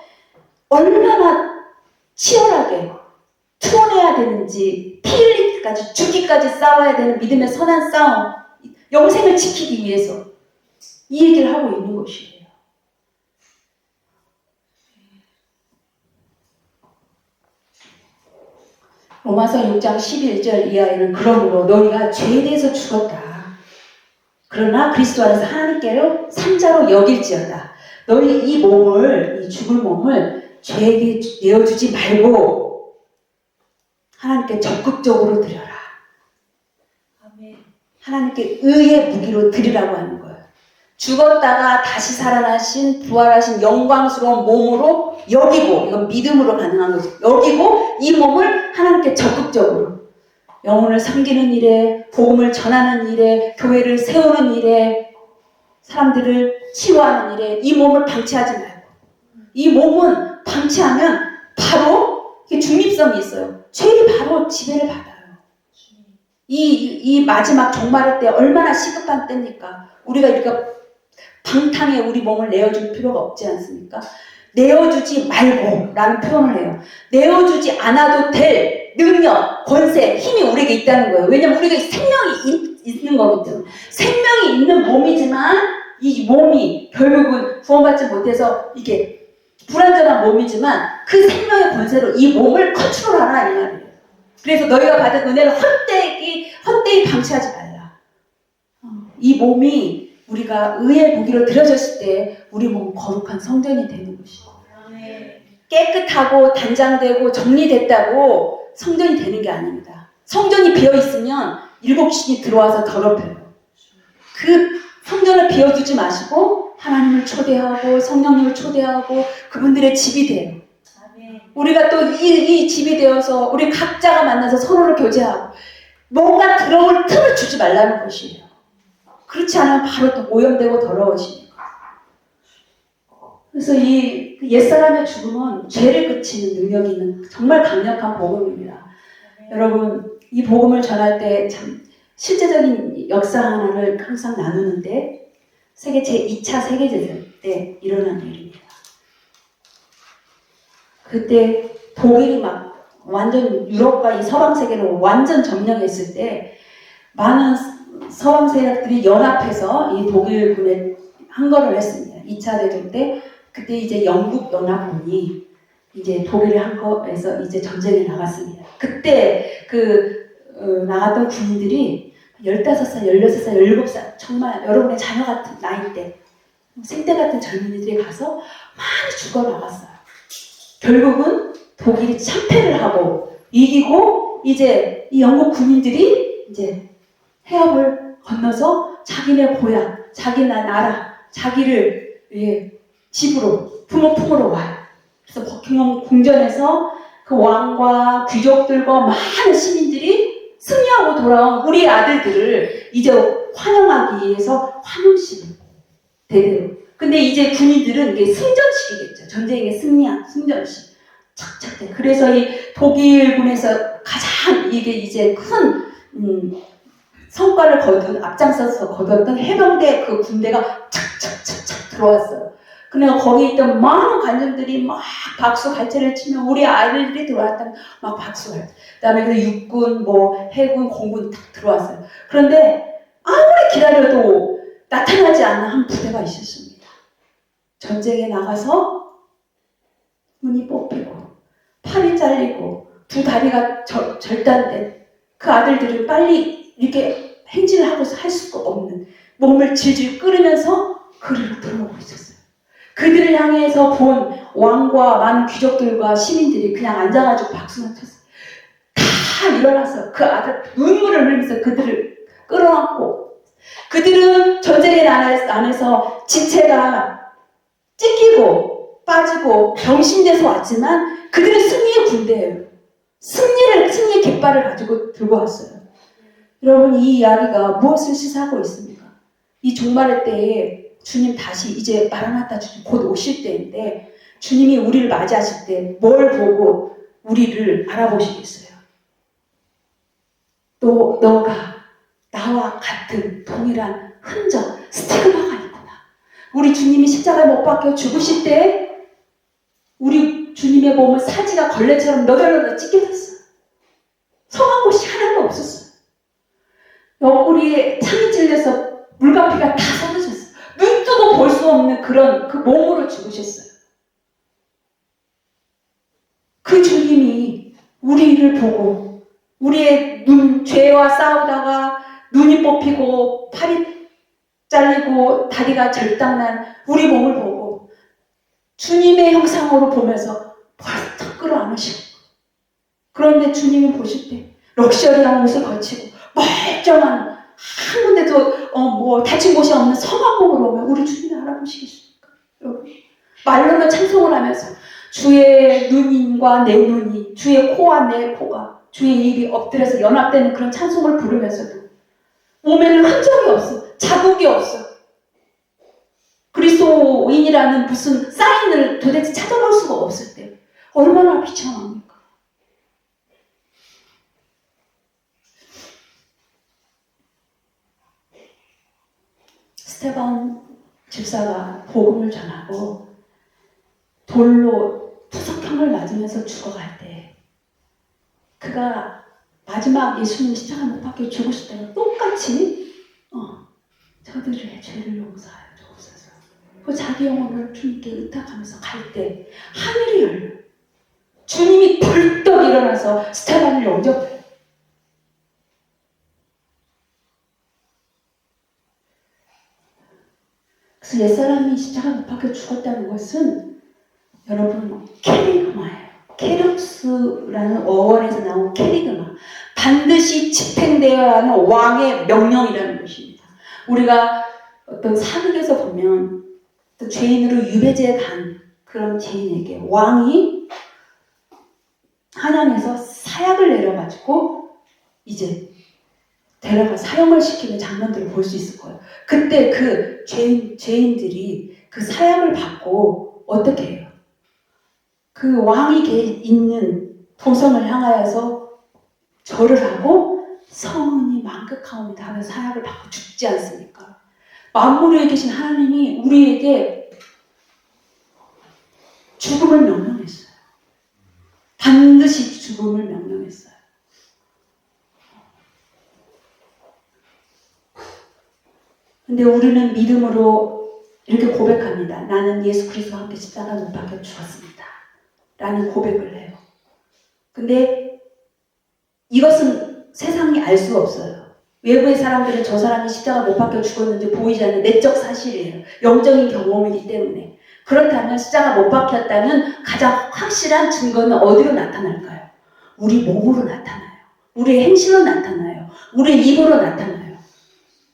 얼마나 치열하게 투혼해야 되는지 피 흘리기까지 죽기까지 싸워야 되는 믿음의 선한 싸움, 영생을 지키기 위해서 이 얘기를 하고 있는 것이에요. 로마서 6장 11절 이하에는 그러므로 너희가 죄에 대해서 죽었다. 그러나 그리스도 안에서 하나님께로 산자로 여길지어다. 너희 이 몸을, 이 죽을 몸을 죄에게 내어주지 말고 하나님께 적극적으로 드려라. 하나님께 의의 무기로 드리라고 하는 거예요. 죽었다가 다시 살아나신 부활하신 영광스러운 몸으로 여기고, 이건 믿음으로 가능한 거죠. 여기고 이 몸을 하나님께 적극적으로 영혼을 섬기는 일에, 복음을 전하는 일에, 교회를 세우는 일에, 사람들을 치유하는 일에 이 몸을 방치하지 말고, 이 몸은 방치하면 바로 중립성이 있어요. 죄이 바로 지배를 받아요. 이 마지막 종말의 때 얼마나 시급한 때입니까? 우리가 이렇게 방탕에 우리 몸을 내어줄 필요가 없지 않습니까? 내어주지 말고 라는 표현을 해요. 내어주지 않아도 될 능력, 권세, 힘이 우리에게 있다는 거예요. 왜냐하면 우리가 생명이 있는 거기 때문에. 생명이 있는 몸이지만 이 몸이 결국은 구원받지 못해서 이게 불완전한 몸이지만 그 생명의 권세로 이 몸을 컨트롤하라 이 말이에요. 그래서 너희가 받은 은혜를 헛되이 방치하지 말라. 이 몸이 우리가 의의 무기로 들여졌을 때 우리 몸은 거룩한 성전이 되는 것이고, 깨끗하고 단장되고 정리됐다고 성전이 되는 게 아닙니다. 성전이 비어있으면 일곱 신이 들어와서 더럽혀요. 그 성전을 비워두지 마시고 하나님을 초대하고 성령님을 초대하고 그분들의 집이 돼요. 우리가 또 이 집이 되어서 우리 각자가 만나서 서로를 교제하고 뭔가 들어올 틈을 주지 말라는 것이에요. 그렇지 않으면 바로 또 오염되고 더러워지니까. 그래서 이 옛사람의 죽음은 죄를 그치는 능력이 있는 정말 강력한 복음입니다. 여러분, 이 복음을 전할 때 참 실제적인 역사 하나를 항상 나누는데 세계 제2차 세계대전 때 일어난 일입니다. 그때 독일이 막 완전 유럽과 이 서방 세계를 완전 점령했을 때 많은 서방 세력들이 연합해서 이 독일군에 항거를 했습니다. 2차 대전 때 그때 이제 영국 연합군이 이제 독일의 항거에서 이제 전쟁에 나갔습니다. 그때 나갔던 군인들이 15살, 16살, 17살 정말 여러분의 자녀 같은 나이 때 생때 같은 젊은이들이 가서 많이 죽어나갔어요. 결국은 독일이 참패를 하고 이기고 이제 이 영국 군인들이 이제 해협을 건너서 자기네 고향, 자기네 나라, 자기를 집으로 부모 품으로 와요. 그래서 버킹엄 궁전에서 그 왕과 귀족들과 많은 시민들이 승리하고 돌아온 우리 아들들을 이제 환영하기 위해서 환영식을 대대로. 근데 이제 군인들은 이게 승전식이겠죠. 전쟁에 승리한 승전식. 착착. 그래서 이 독일군에서 가장 이게 이제 큰 성과를 거둔 앞장서서 거뒀던 해병대 그 군대가 착착착착 들어왔어요. 그러니까 거기 있던 많은 관중들이 막 박수 갈채를 치면 우리 아이들이 들어왔다면 막 박수 갈채. 그다음에 그 육군, 뭐 해군, 공군 딱 들어왔어요. 그런데 아무리 기다려도 나타나지 않는 한 부대가 있었습니다. 전쟁에 나가서 눈이 뽑히고 팔이 잘리고 두 다리가 절단된 그 아들들은 빨리 이렇게 행진을 하고 할 수가 없는 몸을 질질 끓으면서 그리로 들어오고 있었어요. 그들을 향해서 본 왕과 많은 귀족들과 시민들이 그냥 앉아가지고 박수만 쳤어요. 다 일어나서 그 아들 눈물을 흘리면서 그들을 끌어안고 그들은 전쟁의 안에서 지체가 찢기고 빠지고 병신돼서 왔지만 그들은 승리의 군대예요. 승리의 깃발을 가지고 들고 왔어요. 여러분 이 이야기가 무엇을 시사하고 있습니까? 이 종말의 때에 주님 다시 이제 마라나타 주님 곧 오실 때인데 주님이 우리를 맞이하실 때 뭘 보고 우리를 알아보시겠어요? 또 너가 나와 같은 동일한 흔적, 스티그마가 있구나. 우리 주님이 십자가에 못 박혀 죽으실 때 우리 주님의 몸은 사지가 걸레처럼 너덜너덜 찢겨졌어요. 성한 곳이 하나도 없었어요. 옆구리에 창이 찔려서 물가피가 다 쏟아졌어요. 눈 뜨고 볼 수 없는 그런 그 몸으로 죽으셨어요. 그 주님이 우리를 보고 우리의 죄와 싸우다가 눈이 뽑히고 팔이 잘리고 다리가 절단난 우리 몸을 보고 주님의 형상으로 보면서 벌떡 끌어안으시고 그런데 주님이 보실 때 럭셔리한 옷을 거치고 멀쩡한 한 군데도 다친 곳이 없는 성한 몸으로 오면 우리 주님이 알아보시겠습니까? 여러분 말로는 찬송을 하면서 주의 눈과 내 눈이 주의 코와 내 코가 주의 입이 엎드려서 연합되는 그런 찬송을 부르면서도 몸에는 흔적이 없어. 자국이 없어. 그리스도인이라는 무슨 사인을 도대체 찾아볼 수가 없을 때 얼마나 비참합니까? 스테반 집사가 복음을 전하고 돌로 투석형을 맞으면서 죽어갈 때 그가 마지막 예수님 십자가 못 박혀 죽으실 때는 똑같이 저들의 죄를 용서하여 주옵소서. 그 자기 영혼을 주님께 의탁하면서 갈 때 하늘이 열려 주님이 벌떡 일어나서 스테반을 영접해요. 그래서 옛사람이 십자가 못 박혀 죽었다는 것은 여러분 케리그마예요. 케룩스라는 어원에서 나온 케리그마. 반드시 집행되어야 하는 왕의 명령이라는 것입니다. 우리가 어떤 사극에서 보면 또 죄인으로 유배지에 간 그런 죄인에게 왕이 하나님에서 사약을 내려가지고 이제 데려가 사형을 시키는 장면들을 볼 수 있을 거예요. 그때 그 죄인들이 그 사약을 받고 어떻게 해요? 그 왕이 있는 도성을 향하여서 절을 하고 성은이 만극하옵니다 하며 사약을 받고 죽지 않습니까? 만물에 계신 하나님이 우리에게 죽음을 명령했어요. 반드시 죽음을 명령했어요. 근데 우리는 믿음으로 이렇게 고백합니다. 나는 예수 그리스도와 함께 십자가 못 박혀 죽었습니다. 라는 고백을 해요. 근데 이것은 세상이 알 수 없어요. 외부의 사람들은 저 사람이 십자가 못 박혀 죽었는지 보이지 않는 내적 사실이에요. 영적인 경험이기 때문에. 그렇다면 십자가 못 박혔다는 가장 확실한 증거는 어디로 나타날까요? 우리 몸으로 나타나요. 우리의 행실로 나타나요. 우리의 입으로 나타나요.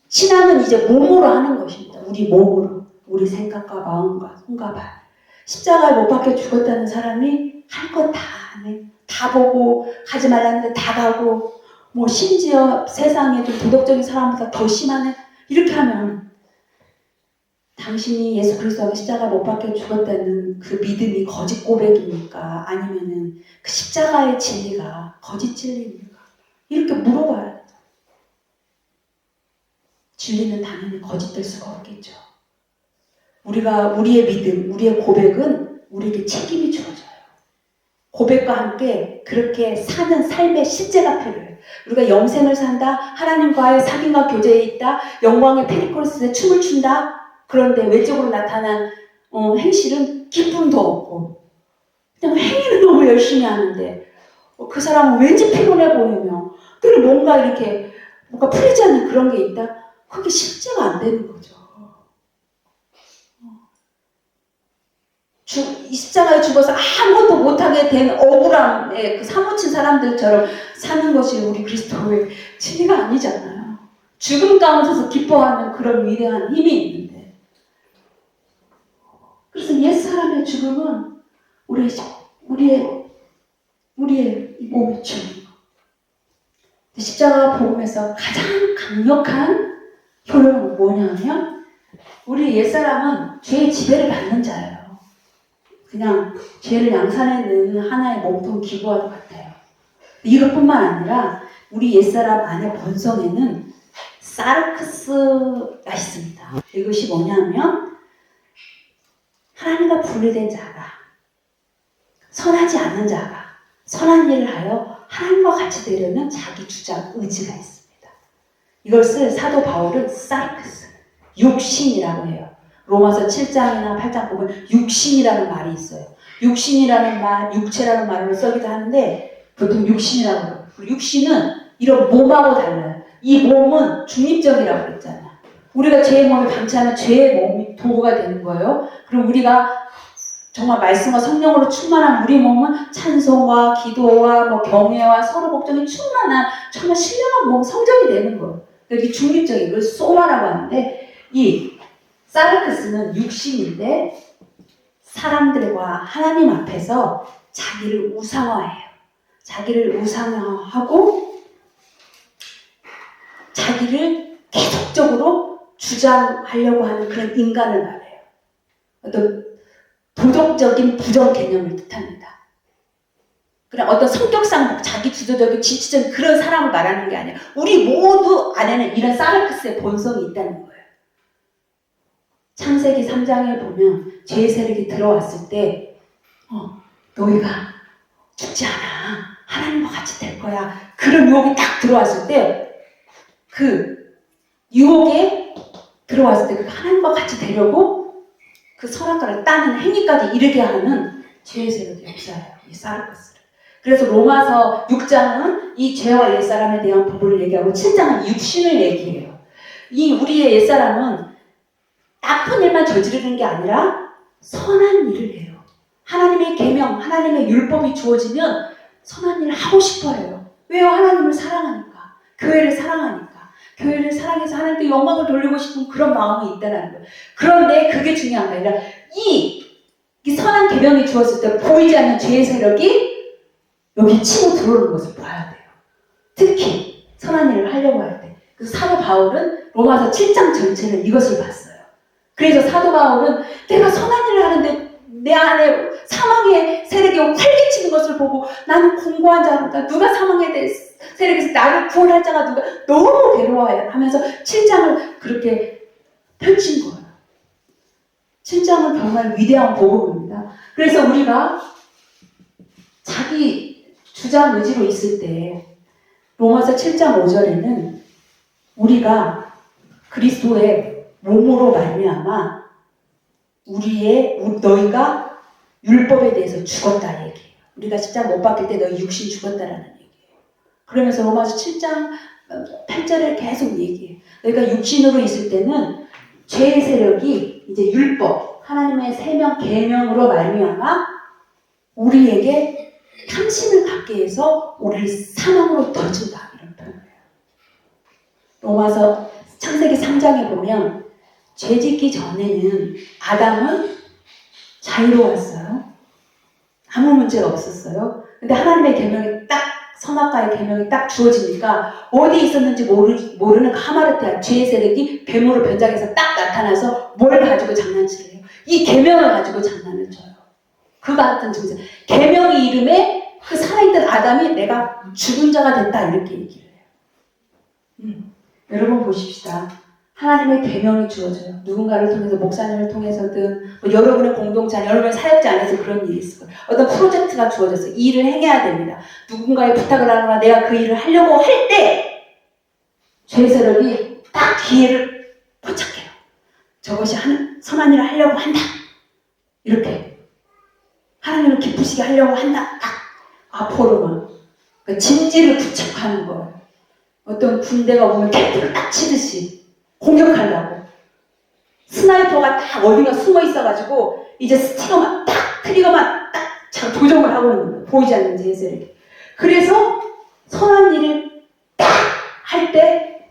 신앙은 이제 몸으로 하는 것입니다. 우리 몸으로. 우리 생각과 마음과 손과 발. 십자가에 못 박혀 죽었다는 사람이 할 것 다 하네. 다 보고 가지 말라는데 다 가고 뭐 심지어 세상에 좀 도덕적인 사람보다 더 심하네. 이렇게 하면 당신이 예수 그리스도가 십자가에 못 박혀 죽었다는 그 믿음이 거짓 고백입니까? 아니면은 그 십자가의 진리가 거짓 진리입니까? 이렇게 물어봐야 돼요. 진리는 당연히 거짓될 수가 없겠죠. 우리의 믿음, 우리의 고백은 우리에게 책임이 주어져요. 고백과 함께 그렇게 사는 삶의 실제가 필요해요. 우리가 영생을 산다, 하나님과의 사귐과 교제에 있다, 영광의 페리코스에 춤을 춘다. 그런데 외적으로 나타난 행실은 기쁨도 없고 그냥 행위는 너무 열심히 하는데 그 사람은 왠지 피곤해 보이며 또는 뭔가 풀리지 않는 그런 게 있다. 그게 실제가 안 되는 거죠. 이 십자가에 죽어서 아무것도 못하게 된 억울함에 그 사무친 사람들처럼 사는 것이 우리 그리스도의 진리가 아니잖아요. 죽음 가운데서 기뻐하는 그런 위대한 힘이 있는데, 그래서 옛사람의 죽음은 우리의 몸이 죽는 거. 십자가 복음에서 가장 강력한 효력은 뭐냐면 우리 옛사람은 죄의 지배를 받는 자예요. 그냥 죄를 양산해 넣는 하나의 몸통 기구와 같아요. 이것뿐만 아니라 우리 옛사람 안의 본성에는 사르크스가 있습니다. 이것이 뭐냐면 하나님과 분리된 자가, 선하지 않는 자가 선한 일을 하여 하나님과 같이 되려는 자기 주장 의지가 있습니다. 이것을 사도 바울은 사르크스, 육신이라고 해요. 로마서 7장이나 8장 보면 육신이라는 말이 있어요. 육신이라는 말, 육체라는 말로 쓰기도 하는데 보통 육신이라고 해요. 육신은 이런 몸하고 달라요. 이 몸은 중립적이라고 그랬잖아요. 우리가 죄의 몸을 방치하면 죄의 몸이 도구가 되는 거예요. 그럼 우리가 정말 말씀과 성령으로 충만한 우리 몸은 찬송과 기도와 경외와 서로 걱정이 충만한 정말 신령한 몸, 성전이 되는 거예요. 그러니까 중립적인 걸 소마라고 하는데 이 사르크스는 육신인데 사람들과 하나님 앞에서 자기를 우상화해요. 자기를 우상화하고 자기를 계속적으로 주장하려고 하는 그런 인간을 말해요. 어떤 도덕적인 부정 개념을 뜻합니다. 그냥 어떤 성격상 자기 주도적인 지치적인 그런 사람을 말하는 게 아니라 우리 모두 안에는 이런 사르크스의 본성이 있다는 거예요. 창세기 3장에 보면 죄의 세력이 들어왔을 때 너희가 죽지 않아. 하나님과 같이 될 거야. 그런 유혹이 딱 들어왔을 때 그 유혹에 들어왔을 때 그 하나님과 같이 되려고 그 선악과를 따는 행위까지 이르게 하는 죄의 세력이 역사예요. 이 사르크스를. 그래서 로마서 6장은 이 죄와 옛사람에 대한 부분을 얘기하고 7장은 육신을 얘기해요. 이 우리의 옛사람은 나쁜 일만 저지르는 게 아니라 선한 일을 해요. 하나님의 계명, 하나님의 율법이 주어지면 선한 일을 하고 싶어해요. 왜요? 하나님을 사랑하니까. 교회를 사랑하니까. 교회를 사랑해서 하나님께 영광을 돌리고 싶은 그런 마음이 있다는 거예요. 그런데 그게 중요한 게 아니라 이 선한 계명이 주었을 때 보이지 않는 죄의 세력이 여기 치고 들어오는 것을 봐야 돼요. 특히 선한 일을 하려고 할 때. 그래서 사도 바울은 로마서 7장 전체를 이것을 봤어요. 그래서 사도 바울은 내가 선한 일을 하는데 내 안에 사망의 세력이 활개치는 것을 보고 나는 공고한 자로다. 누가 사망의 세력에서 나를 구원할 자가 누가 너무 괴로워해 하면서 7장을 그렇게 펼친 거예요. 7장은 정말 위대한 복음입니다. 그래서 우리가 자기 주장 의지로 있을 때 로마서 7장 5절에는 우리가 그리스도의 몸으로 말미암아 너희가 율법에 대해서 죽었다 얘기해요. 우리가 십자가 못 박힐 때 너희 육신 죽었다라는 얘기예요. 그러면서 로마서 7장 8절에 계속 얘기해. 너희가 육신으로 있을 때는 죄의 세력이 이제 율법, 하나님의 세명 계명으로 말미암아 우리에게 탐심을 갖게 해서 우리를 사망으로 던진다. 이런 표현이에요. 로마서 창세기 3장에 보면 죄 짓기 전에는 아담은 자유로웠어요. 아무 문제가 없었어요. 근데 하나님의 계명이 딱 선악과의 계명이 딱 주어지니까 어디 있었는지 모르는 하마르트야 죄의 세력이 뱀으로 변장해서 딱 나타나서 뭘 가지고 장난치래요? 이 계명을 가지고 장난을 쳐요. 그 같은 증세. 계명의 이름에 그 살아있던 아담이 내가 죽은 자가 됐다 이렇게 얘기를 해요. 여러분 보십시다. 하나님의 계명이 주어져요. 누군가를 통해서 목사님을 통해서든 뭐 여러분의 공동체 안에 여러분의 사역자 안에서 그런 일이 있을 거예요. 어떤 프로젝트가 주어져서 이 일을 행해야 됩니다. 누군가의 부탁을 하거나 내가 그 일을 하려고 할 때 죄의 세력이 딱 기회를 포착해요. 저것이 선한 일을 하려고 한다. 이렇게 하나님을 기쁘시게 하려고 한다. 딱 앞으로만 그러니까 진지를 부착하는 거예요. 어떤 군대가 보면 캠프를 딱 치듯이 공격하려고 스나이퍼가 딱 어딘가 숨어 있어가지고 이제 스티커만 딱 트리거만 딱 조정을 하고 있는 거예요. 보이지 않는 죄의 세력이. 그래서 선한 일을 딱 할 때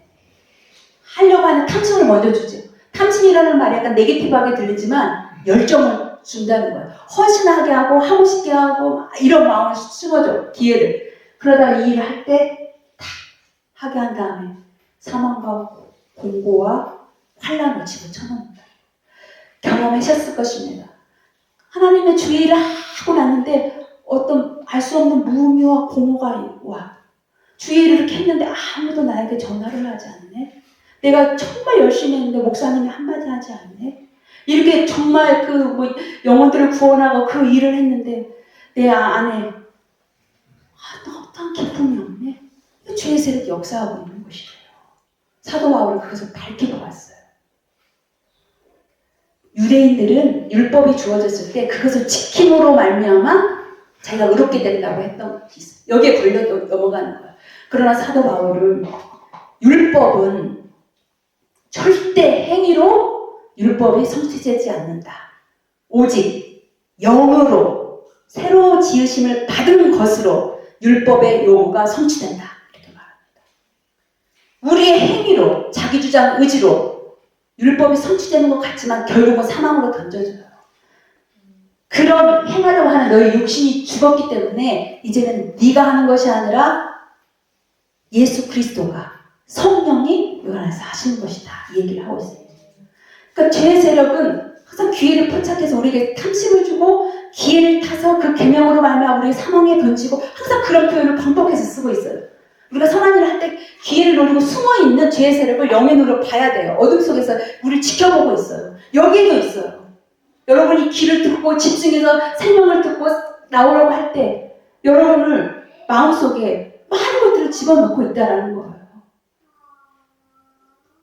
하려고 하는 탐심을 먼저 주죠. 탐심이라는 말이 약간 네게티브하게 들리지만 열정을 준다는 거예요. 헌신하게 하고 싶게 하고 이런 마음을 심어줘. 기회를. 그러다 이 일을 할 때 딱 하게 한 다음에 사망과 공고와 환란을 집어쳐놓는다. 경험하셨을 것입니다. 하나님의 주의 일을 하고 났는데 어떤 알 수 없는 무미와 공허가 와. 주의 일을 이렇게 했는데 아무도 나에게 전화를 하지 않네. 내가 정말 열심히 했는데 목사님이 한마디 하지 않네. 이렇게 정말 영혼들을 구원하고 그 일을 했는데 내 안에 어떠한 기쁨이 없네. 죄의 세력이 역사하고 있는 것이에요. 사도 바울은 그것을 밝히고 왔어요. 유대인들은 율법이 주어졌을 때 그것을 지킴으로 말미암아 자기가 의롭게 된다고 했던 것이 있어요. 여기에 걸려 넘어가는 거예요. 그러나 사도 바울은 율법은 절대 행위로 율법이 성취되지 않는다. 오직 영으로 새로 지으심을 받은 것으로 율법의 요구가 성취된다. 이렇게 말합니다. 우리의 행위로 자기 주장 의지로 율법이 성취되는 것 같지만 결국은 사망으로 던져져요. 그런 행하려고 하는 너의 육신이 죽었기 때문에 이제는 네가 하는 것이 아니라 예수 그리스도가 성령이 너 안에서 하시는 것이다. 이 얘기를 하고 있어요. 그러니까 죄의 세력은 항상 기회를 포착해서 우리에게 탐심을 주고 기회를 타서 그 계명으로 말미암아 우리의 사망에 던지고 항상 그런 표현을 반복해서 쓰고 있어요. 우리가 선한 일을 할 때 기회를 노리고 숨어있는 죄의 세력을 영의 눈으로 봐야 돼요. 어둠 속에서 우리를 지켜보고 있어요. 여기에도 있어요. 여러분이 귀를 듣고 집중해서 생명을 듣고 나오라고 할 때 여러분을 마음속에 많은 것들을 집어넣고 있다는 거예요.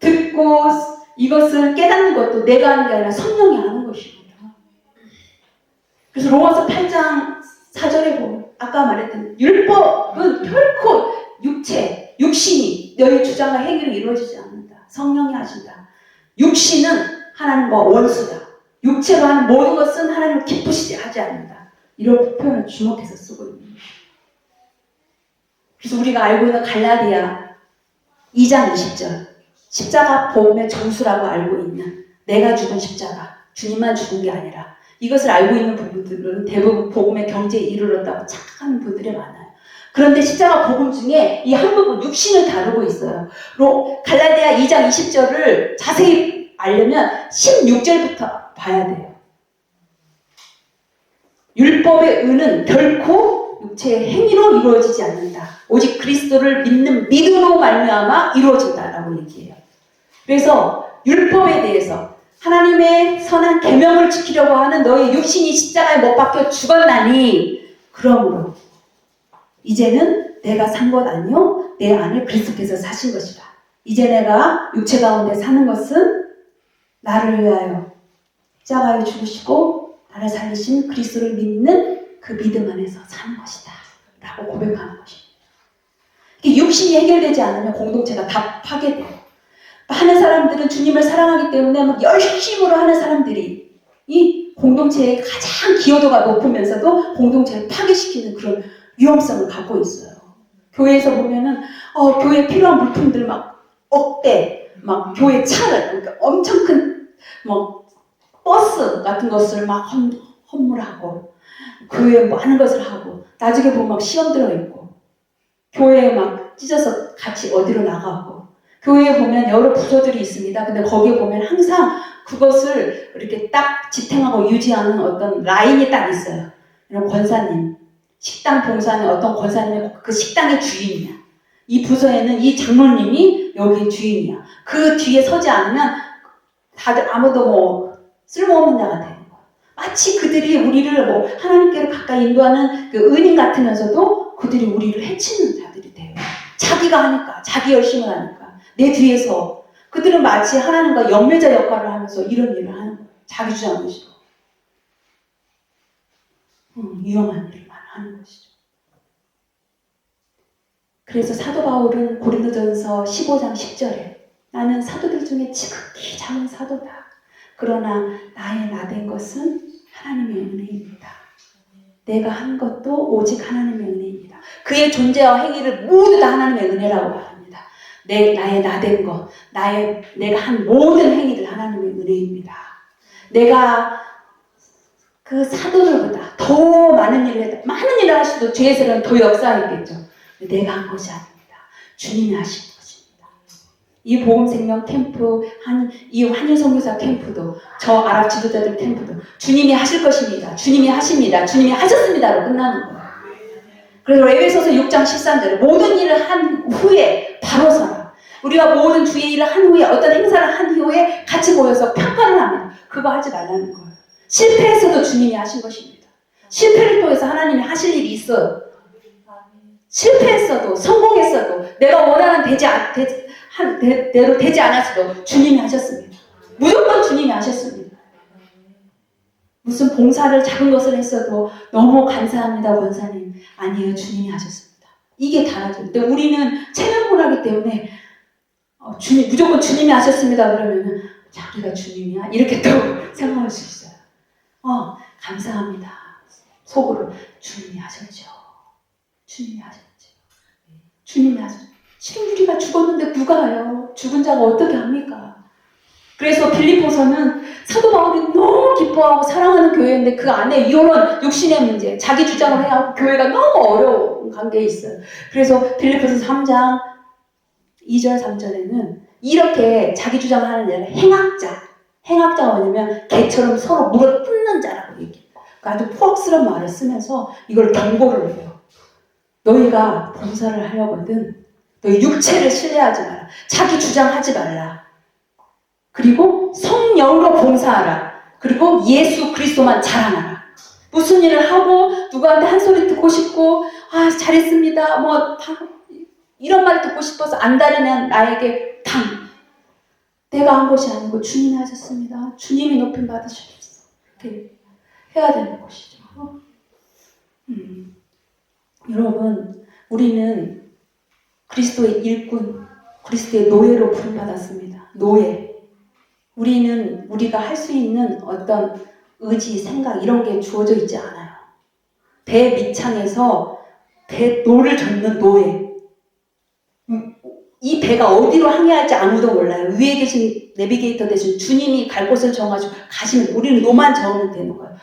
듣고 이것을 깨닫는 것도 내가 하는 게 아니라 성령이 하는 것이고요. 그래서 로마서 8장 4절에 보면 아까 말했던 율법은 결코 육신이 너의 주장과 행위로 이루어지지 않는다. 성령이 하신다. 육신은 하나님과 원수다. 육체로 하는 모든 것은 하나님을 기쁘시지 하지 않는다. 이런 표현을 주목해서 쓰고 있는 거예요. 그래서 우리가 알고 있는 갈라디아 2장 20절 십자가 복음의 정수라고 알고 있는 내가 죽은 십자가 주님만 죽은 게 아니라 이것을 알고 있는 부분들은 대부분 복음의 경제에 이르렀다고 착각하는 분들이 많아요. 그런데 십자가 복음 중에 이 한 부분 육신을 다루고 있어요. 갈라디아 2장 20절을 자세히 알려면 16절부터 봐야 돼요. 율법의 의는 결코 육체의 행위로 이루어지지 않는다. 오직 그리스도를 믿는 믿음으로 말미암아 이루어진다라고 얘기해요. 그래서 율법에 대해서 하나님의 선한 계명을 지키려고 하는 너의 육신이 십자가에 못 박혀 죽었나니 그러므로 이제는 내가 산 것 아니요 내 안에 그리스도께서 사신 것이다. 이제 내가 육체 가운데 사는 것은 나를 위하여 십자가에 죽으시고 나를 살리신 그리스도를 믿는 그 믿음 안에서 사는 것이다 라고 고백하는 것입니다. 이게 육신이 해결되지 않으면 공동체가 다 파괴돼요. 많은 사람들은 주님을 사랑하기 때문에 막 열심으로 하는 사람들이 이 공동체의 가장 기여도가 높으면서도 공동체를 파괴시키는 그런 위험성을 갖고 있어요. 교회에서 보면은 교회에 필요한 물품들 막 억대, 막 교회 차를 그러니까 엄청 큰 뭐 버스 같은 것을 막 헌물하고 교회에 많은 것을 하고 나중에 보면 막 시험 들어있고 교회에 막 찢어서 같이 어디로 나가고 교회에 보면 여러 부서들이 있습니다. 근데 거기에 보면 항상 그것을 이렇게 딱 지탱하고 유지하는 어떤 라인이 딱 있어요. 이런 권사님, 식당 봉사하는 어떤 권사님이 그 식당의 주인이야. 이 부서에는 이 장로님이 여기의 주인이야. 그 뒤에 서지 않으면 다들 아무도 뭐 쓸모없는 자가 되는 거야. 마치 그들이 우리를 뭐 하나님께로 가까이 인도하는 그 은인 같으면서도 그들이 우리를 해치는 자들이 돼요. 자기가 하니까, 자기 열심을 하니까 내 뒤에서 그들은 마치 하나님과 연매자 역할을 하면서 이런 일을 하는 거예요. 자기 주장의식으로. 위험한 일을 하는 것이죠. 그래서 사도 바울은 고린도전서 15장 10절에 나는 사도들 중에 지극히 작은 사도다. 그러나 나의 나된 것은 하나님의 은혜입니다. 내가 한 것도 오직 하나님의 은혜입니다. 그의 존재와 행위를 모두 다 하나님의 은혜라고 말합니다. 나의 나된 것, 내가 한 모든 행위를 하나님의 은혜입니다. 내가 그 사도들보다 더 많은 일을 하시도 죄의 세력은 더 역사했겠죠. 내가 한 것이 아닙니다. 주님이 하신 것입니다. 이 복음생명 캠프, 이 한일선교사 캠프도 저 아랍 지도자들 캠프도 주님이 하실 것입니다. 주님이 하십니다. 주님이 하셨습니다로 끝나는 거예요. 그래서 에베소서 6장 13절에 모든 일을 한 후에 바로 서라. 우리가 모든 주의 일을 한 후에 어떤 행사를 한 후에 같이 모여서 평가를 합니다. 그거 하지 말라는 거예요. 실패했어도 주님이 하신 것입니다. 실패를 통해서 하나님이 하실 일이 있어요. 실패했어도 성공했어도 내가 원하는 대로 되지 않았어도 주님이 하셨습니다. 무조건 주님이 하셨습니다. 무슨 봉사를 작은 것을 했어도 너무 감사합니다 권사님. 아니에요. 주님이 하셨습니다. 이게 다라죠. 근데 우리는 체면을 하기 때문에 무조건 주님이 하셨습니다 그러면은 자기가 주님이야? 이렇게 또 생각할 수 있어요. 감사합니다. 속으로 주님이 하셨죠. 주님이 하셨죠. 주님이 하셨죠. 지금 우리가 죽었는데 누가 해요? 죽은 자가 어떻게 합니까? 그래서 빌립보서는 사도 바울이 너무 기뻐하고 사랑하는 교회인데 그 안에 이런 육신의 문제, 자기 주장을 해야 하고 교회가 너무 어려운 관계에 있어요. 그래서 빌립보서 3장 2절 3절에는 이렇게 자기 주장을 하는 자는 행악자가 뭐냐면 개처럼 서로 물어 뜯는 자라고 얘기해요. 아주 포악스러운 말을 쓰면서 이걸 경고를 해요. 너희가 봉사를 하려거든 너희 육체를 신뢰하지 마라. 자기 주장하지 말라. 그리고 성령으로 봉사하라. 그리고 예수 그리스도만 자랑하라. 무슨 일을 하고 누구한테 한 소리 듣고 싶고 잘했습니다. 이런 말 듣고 싶어서 안달이면 나에게 내가 한 것이 아니고 주님이 하셨습니다. 주님이 높임 받으셨어. 이렇게 해야 되는 것이죠. 여러분, 우리는 그리스도의 일꾼, 그리스도의 노예로 부름받았습니다. 노예. 우리가 할 수 있는 어떤 의지, 생각 이런 게 주어져 있지 않아요. 배 밑창에서 노를 젓는 노예. 이 배가 어디로 항해할지 아무도 몰라요. 위에 계신 내비게이터 대신 주님이 갈 곳을 정하시고 가시면 우리는 노만 저으면 되는 거예요.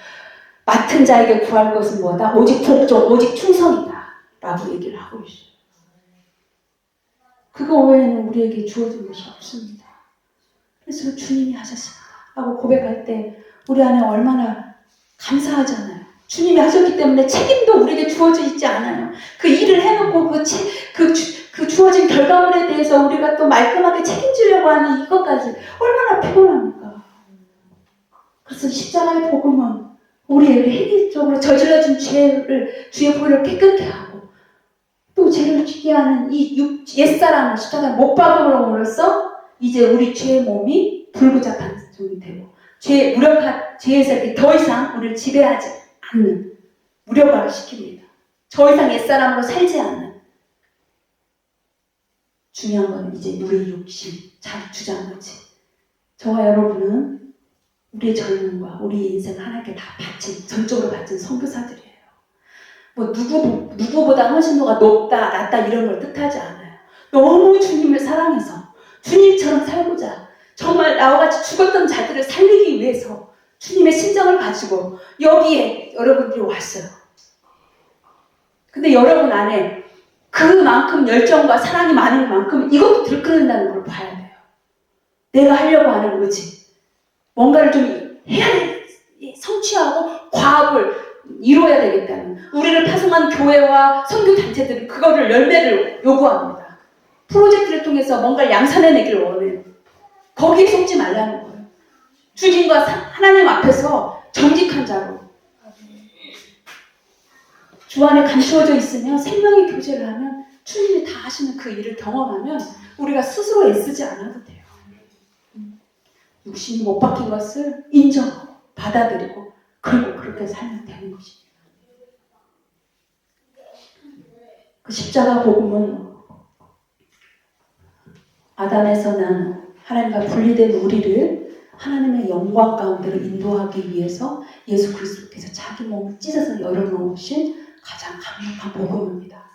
맡은 자에게 구할 것은 뭐다? 오직 복종, 오직 충성이다. 라고 얘기를 하고 있어요. 그거 외에는 우리에게 주어진 것이 없습니다. 그래서 주님이 하셨습니다. 라고 고백할 때 우리 안에 얼마나 감사하잖아요. 주님이 하셨기 때문에 책임도 우리에게 주어져 있지 않아요. 그 일을 해놓고 그 주어진 결과물에 대해서 우리가 또 말끔하게 책임지려고 하는 이것까지 얼마나 피곤합니까? 그래서 십자가의 복음은 우리에게 획일적으로 저질러진 주의 보혈을 깨끗게 하고 또 죄를 지게 하는 이 옛사람을 십자가에 못 박음으로써 이제 우리 죄의 몸이 불구작한 종이 되고 죄의 세력이 더 이상 우리를 지배하지 않는 무력화를 시킵니다. 더 이상 옛사람으로 살지 않는 중요한 건 이제 우리의 욕심, 자기 주장 거지. 저와 여러분은 우리의 젊음과 우리의 인생 하나님께 다 바친, 전적으로 바친 선교사들이에요. 뭐 누구보다 헌신도가 높다, 낮다 이런 걸 뜻하지 않아요. 너무 주님을 사랑해서 주님처럼 살고자 정말 나와 같이 죽었던 자들을 살리기 위해서 주님의 심정을 가지고 여기에 여러분들이 왔어요. 근데 여러분 안에 그만큼 열정과 사랑이 많은 만큼 이것도 들끓는다는 걸 봐야 돼요. 내가 하려고 하는 의지, 뭔가를 좀 해야 돼, 성취하고 과업을 이루어야 되겠다는, 우리를 파송한 교회와 선교단체들은 그거를 열매를 요구합니다. 프로젝트를 통해서 뭔가를 양산해내기를 원해요. 거기에 속지 말라는 거예요. 주님과 하나님 앞에서 정직한 자로 주 안에 감추어져 있으면 생명의 교제를 하면 주님이 다 하시는 그 일을 경험하면 우리가 스스로 애쓰지 않아도 돼요. 육신이 못 박힌 것을 인정하고 받아들이고 그리고 그렇게 살면 되는 것입니다. 그 십자가 복음은 아담에서 난 하나님과 분리된 우리를 하나님의 영광 가운데로 인도하기 위해서 예수 그리스도께서 자기 몸을 찢어서 열어놓으신 가장 강력한 복음입니다.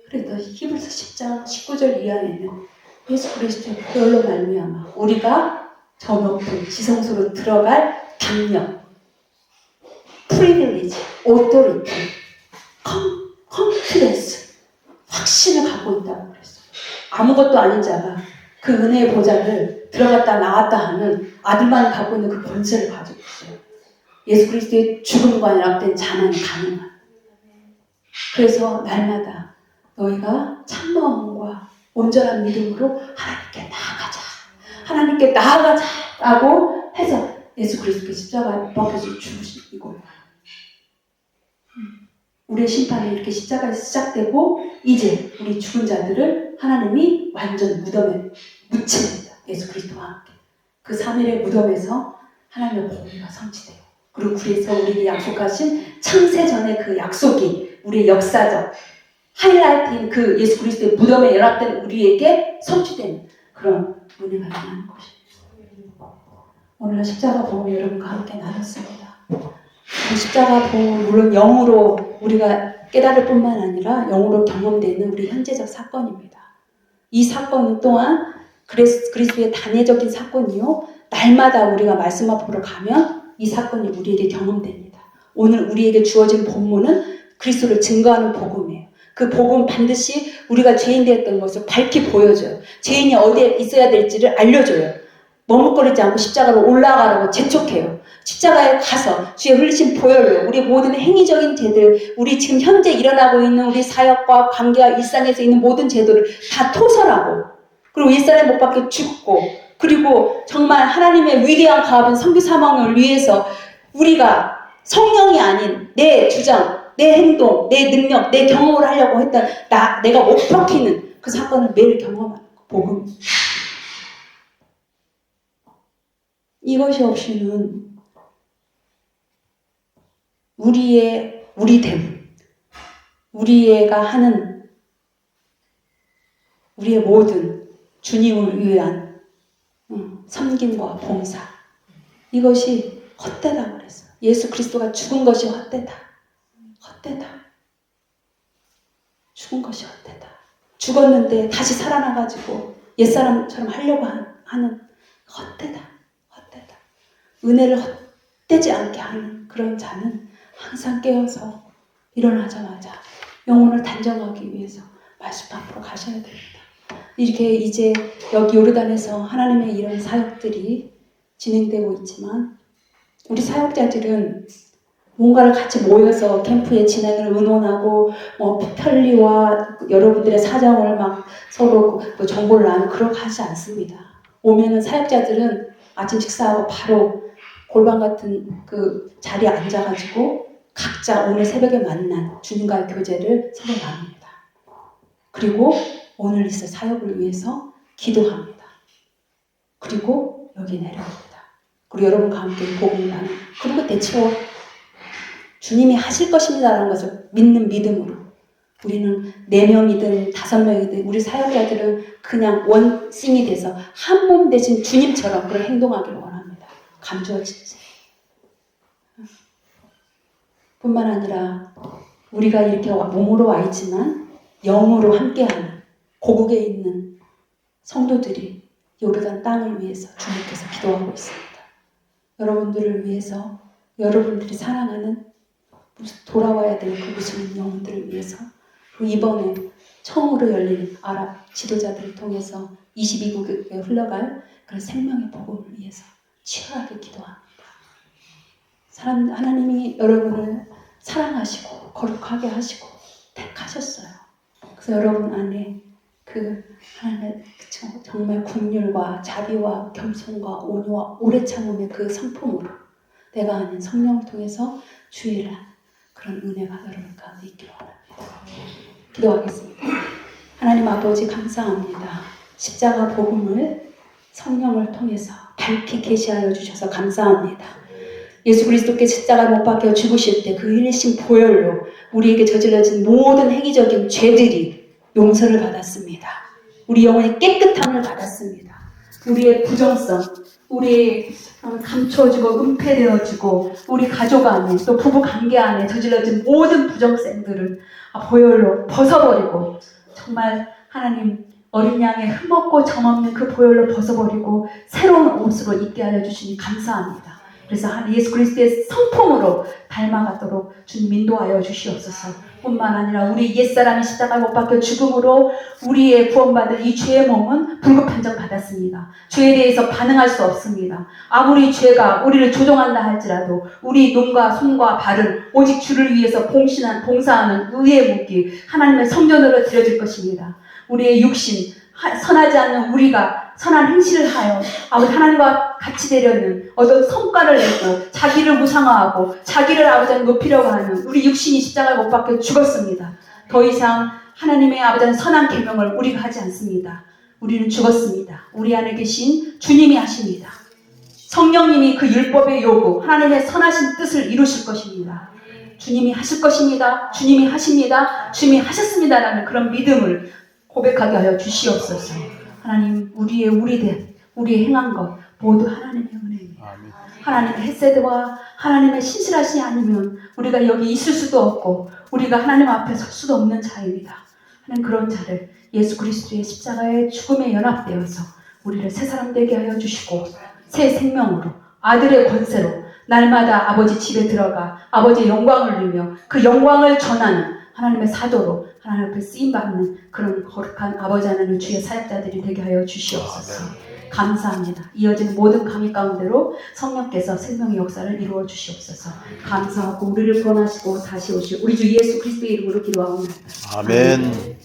그래서 히브리서 10장 19절 이하에는 예수 그리스도의 보혈로 말미암아 우리가 저 높은 지성소로 들어갈 경력, 프리빌리지, 오토리티, 컨피던스, 확신을 갖고 있다고 그랬어요. 아무것도 아닌 자가 그 은혜의 보좌를 들어갔다 나왔다 하는 아들만이 갖고 있는 그 권세를 가지고 있어요. 예수 그리스도의 죽음과 연합된 자만이 가능한. 그래서 날마다 너희가 참마음과 온전한 믿음으로 하나님께 나아가자. 하나님께 나아가자라고 해서 예수 그리스도의 십자가에 박혀서 죽으신 이거예요. 우리의 심판이 이렇게 십자가에서 시작되고 이제 우리 죽은 자들을 하나님이 완전 무덤에 묻힙니다. 예수 그리스도와 함께. 그 3일의 무덤에서 하나님의 공의가 성취돼요. 그리고 그래서 우리에게 약속하신 창세전의 그 약속이 우리의 역사적 하이라이트인 그 예수 그리스도의 무덤에 연합된 우리에게 성취된 그런 은혜가 일어나는 것입니다. 오늘 십자가 복음 여러분과 함께 나눴습니다. 그 십자가 복음은 물론 영으로 우리가 깨달을 뿐만 아니라 영으로 경험되는 우리 현재적 사건입니다. 이 사건 또한 그리스도의 단회적인 사건이요. 날마다 우리가 말씀 앞으로 가면 이 사건이 우리에게 경험됩니다. 오늘 우리에게 주어진 본문은 그리스도를 증거하는 복음이에요. 그 복음 반드시 우리가 죄인 되었던 것을 밝히 보여줘요. 죄인이 어디에 있어야 될지를 알려줘요. 머뭇거리지 않고 십자가로 올라가라고 재촉해요. 십자가에 가서 주의 흘리신 보혈로 우리 모든 행위적인 죄들, 우리 지금 현재 일어나고 있는 우리 사역과 관계와 일상에서 있는 모든 죄들을 다 토설하고 그리고 일살에 못 박혀 죽고 그리고 정말 하나님의 위대한 가업은 선교 사명을 위해서 우리가 성령이 아닌 내 주장, 내 행동, 내 능력, 내 경험을 하려고 했던 내가 못 박히는 그 사건을 매일 경험하는 복음. 이것이 없이는 우리됨, 우리가 하는 우리의 모든 주님을 위한 섬김과 봉사 이것이 헛되다고 그랬어요. 예수 그리스도가 죽은 것이 헛되다. 헛되다. 죽은 것이 헛되다. 죽었는데 다시 살아나가지고 옛사람처럼 하려고 하는 헛되다. 헛되다. 은혜를 헛되지 않게 하는 그런 자는 항상 깨어서 일어나자마자 영혼을 단정하기 위해서 말씀 앞으로 가셔야 됩니다. 이렇게 이제 여기 요르단에서 하나님의 이런 사역들이 진행되고 있지만 우리 사역자들은 뭔가를 같이 모여서 캠프의 진행을 의논하고 편리와 여러분들의 사정을 막 서로 정보를 나누고 그렇게 하지 않습니다. 오면은 사역자들은 아침 식사하고 바로 골방 같은 그 자리에 앉아가지고 각자 오늘 새벽에 만난 주님과의 교제를 서로 나눕니다. 그리고 오늘 있을 사역을 위해서 기도합니다. 그리고 여기 내려옵니다. 그리고 여러분과 함께 복음을 나누고 그리고 대체로 주님이 하실 것입니다라는 것을 믿는 믿음으로 우리는 4명이든 5명이든 우리 사역자들은 그냥 원심이 돼서 한 몸 되신 주님처럼 그런 행동하기를 원합니다. 감주하십시오. 뿐만 아니라 우리가 이렇게 몸으로 와 있지만 영으로 함께하는 고국에 있는 성도들이 요르단 땅을 위해서 주님께서 기도하고 있습니다. 여러분들을 위해서, 여러분들이 사랑하는 돌아와야 될 그 무슬림 영혼들을 위해서, 그 이번에 처음으로 열린 아랍 지도자들을 통해서 22국에 흘러갈 그런 생명의 복음을 위해서 치열하게 기도합니다. 하나님이 여러분을 사랑하시고 거룩하게 하시고 택하셨어요. 그래서 여러분 안에 그 하나님의 정말 긍휼과 자비와 겸손과 온유와 오래 참음의 그 성품으로 내가 아는 성령을 통해서 주의를 하는 그런 은혜가 여러분 가운데 있기를 원합니다. 기도하겠습니다. 하나님 아버지 감사합니다. 십자가 복음을 성령을 통해서 밝히 계시하여 주셔서 감사합니다. 예수 그리스도께 십자가 못 박혀 죽으실 때 그 일심 보혈로 우리에게 저질러진 모든 행위적인 죄들이 용서를 받았습니다. 우리 영혼이 깨끗함을 받았습니다. 우리의 부정성, 우리의 감춰지고 은폐되어지고 우리 가족 안에 또 부부 관계 안에 저질러진 모든 부정성들을 보혈로 벗어버리고 정말 하나님 어린 양의 흠없고 정없는 그 보혈로 벗어버리고 새로운 옷으로 입게 하여 주시니 감사합니다. 그래서 예수 그리스도의 성품으로 닮아가도록 주님 인도하여 주시옵소서. 뿐만 아니라 우리 옛사람이 십자가에 못 박혀 죽음으로 우리의 구원받은 이 죄의 몸은 불급 판정 받았습니다. 죄에 대해서 반응할 수 없습니다. 아무리 죄가 우리를 조종한다 할지라도 우리 눈과 손과 발은 오직 주를 위해서 봉사하는 의의 무기 하나님의 성전으로 드려질 것입니다. 우리의 육신 선하지 않는 우리가 선한 행실을 하여 아버지 하나님과 같이 되려는 어떤 성과를 내고 자기를 무상화하고 자기를 아버지 높이려고 하는 우리 육신이 십자가에 못 박혀 죽었습니다. 더 이상 하나님의 아버지 선한 계명을 우리가 하지 않습니다. 우리는 죽었습니다. 우리 안에 계신 주님이 하십니다. 성령님이 그 율법의 요구 하나님의 선하신 뜻을 이루실 것입니다. 주님이 하실 것입니다. 주님이 하십니다. 주님이 하셨습니다라는 그런 믿음을 고백하게 하여 주시옵소서. 하나님 우리의 행한 것 모두 하나님의 은혜입니다. 하나님의 헤세드와 하나님의 신실하심이 아니면 우리가 여기 있을 수도 없고 우리가 하나님 앞에 설 수도 없는 자입니다. 하나님 그런 자를 예수 그리스도의 십자가의 죽음에 연합되어서 우리를 새 사람 되게 하여 주시고 새 생명으로 아들의 권세로 날마다 아버지 집에 들어가 아버지의 영광을 누리며 그 영광을 전하는 하나님의 사도로 하나님 앞에 쓰임받는 그런 거룩한 아버지 하나님 주의 사역자들이 되게 하여 주시옵소서. 감사합니다. 이어진 모든 강의 가운데로 성령께서 생명의 역사를 이루어 주시옵소서. 감사하고 우리를 구원하시고 다시 오실 우리 주 예수 그리스도의 이름으로 기도하옵나이다. 아멘.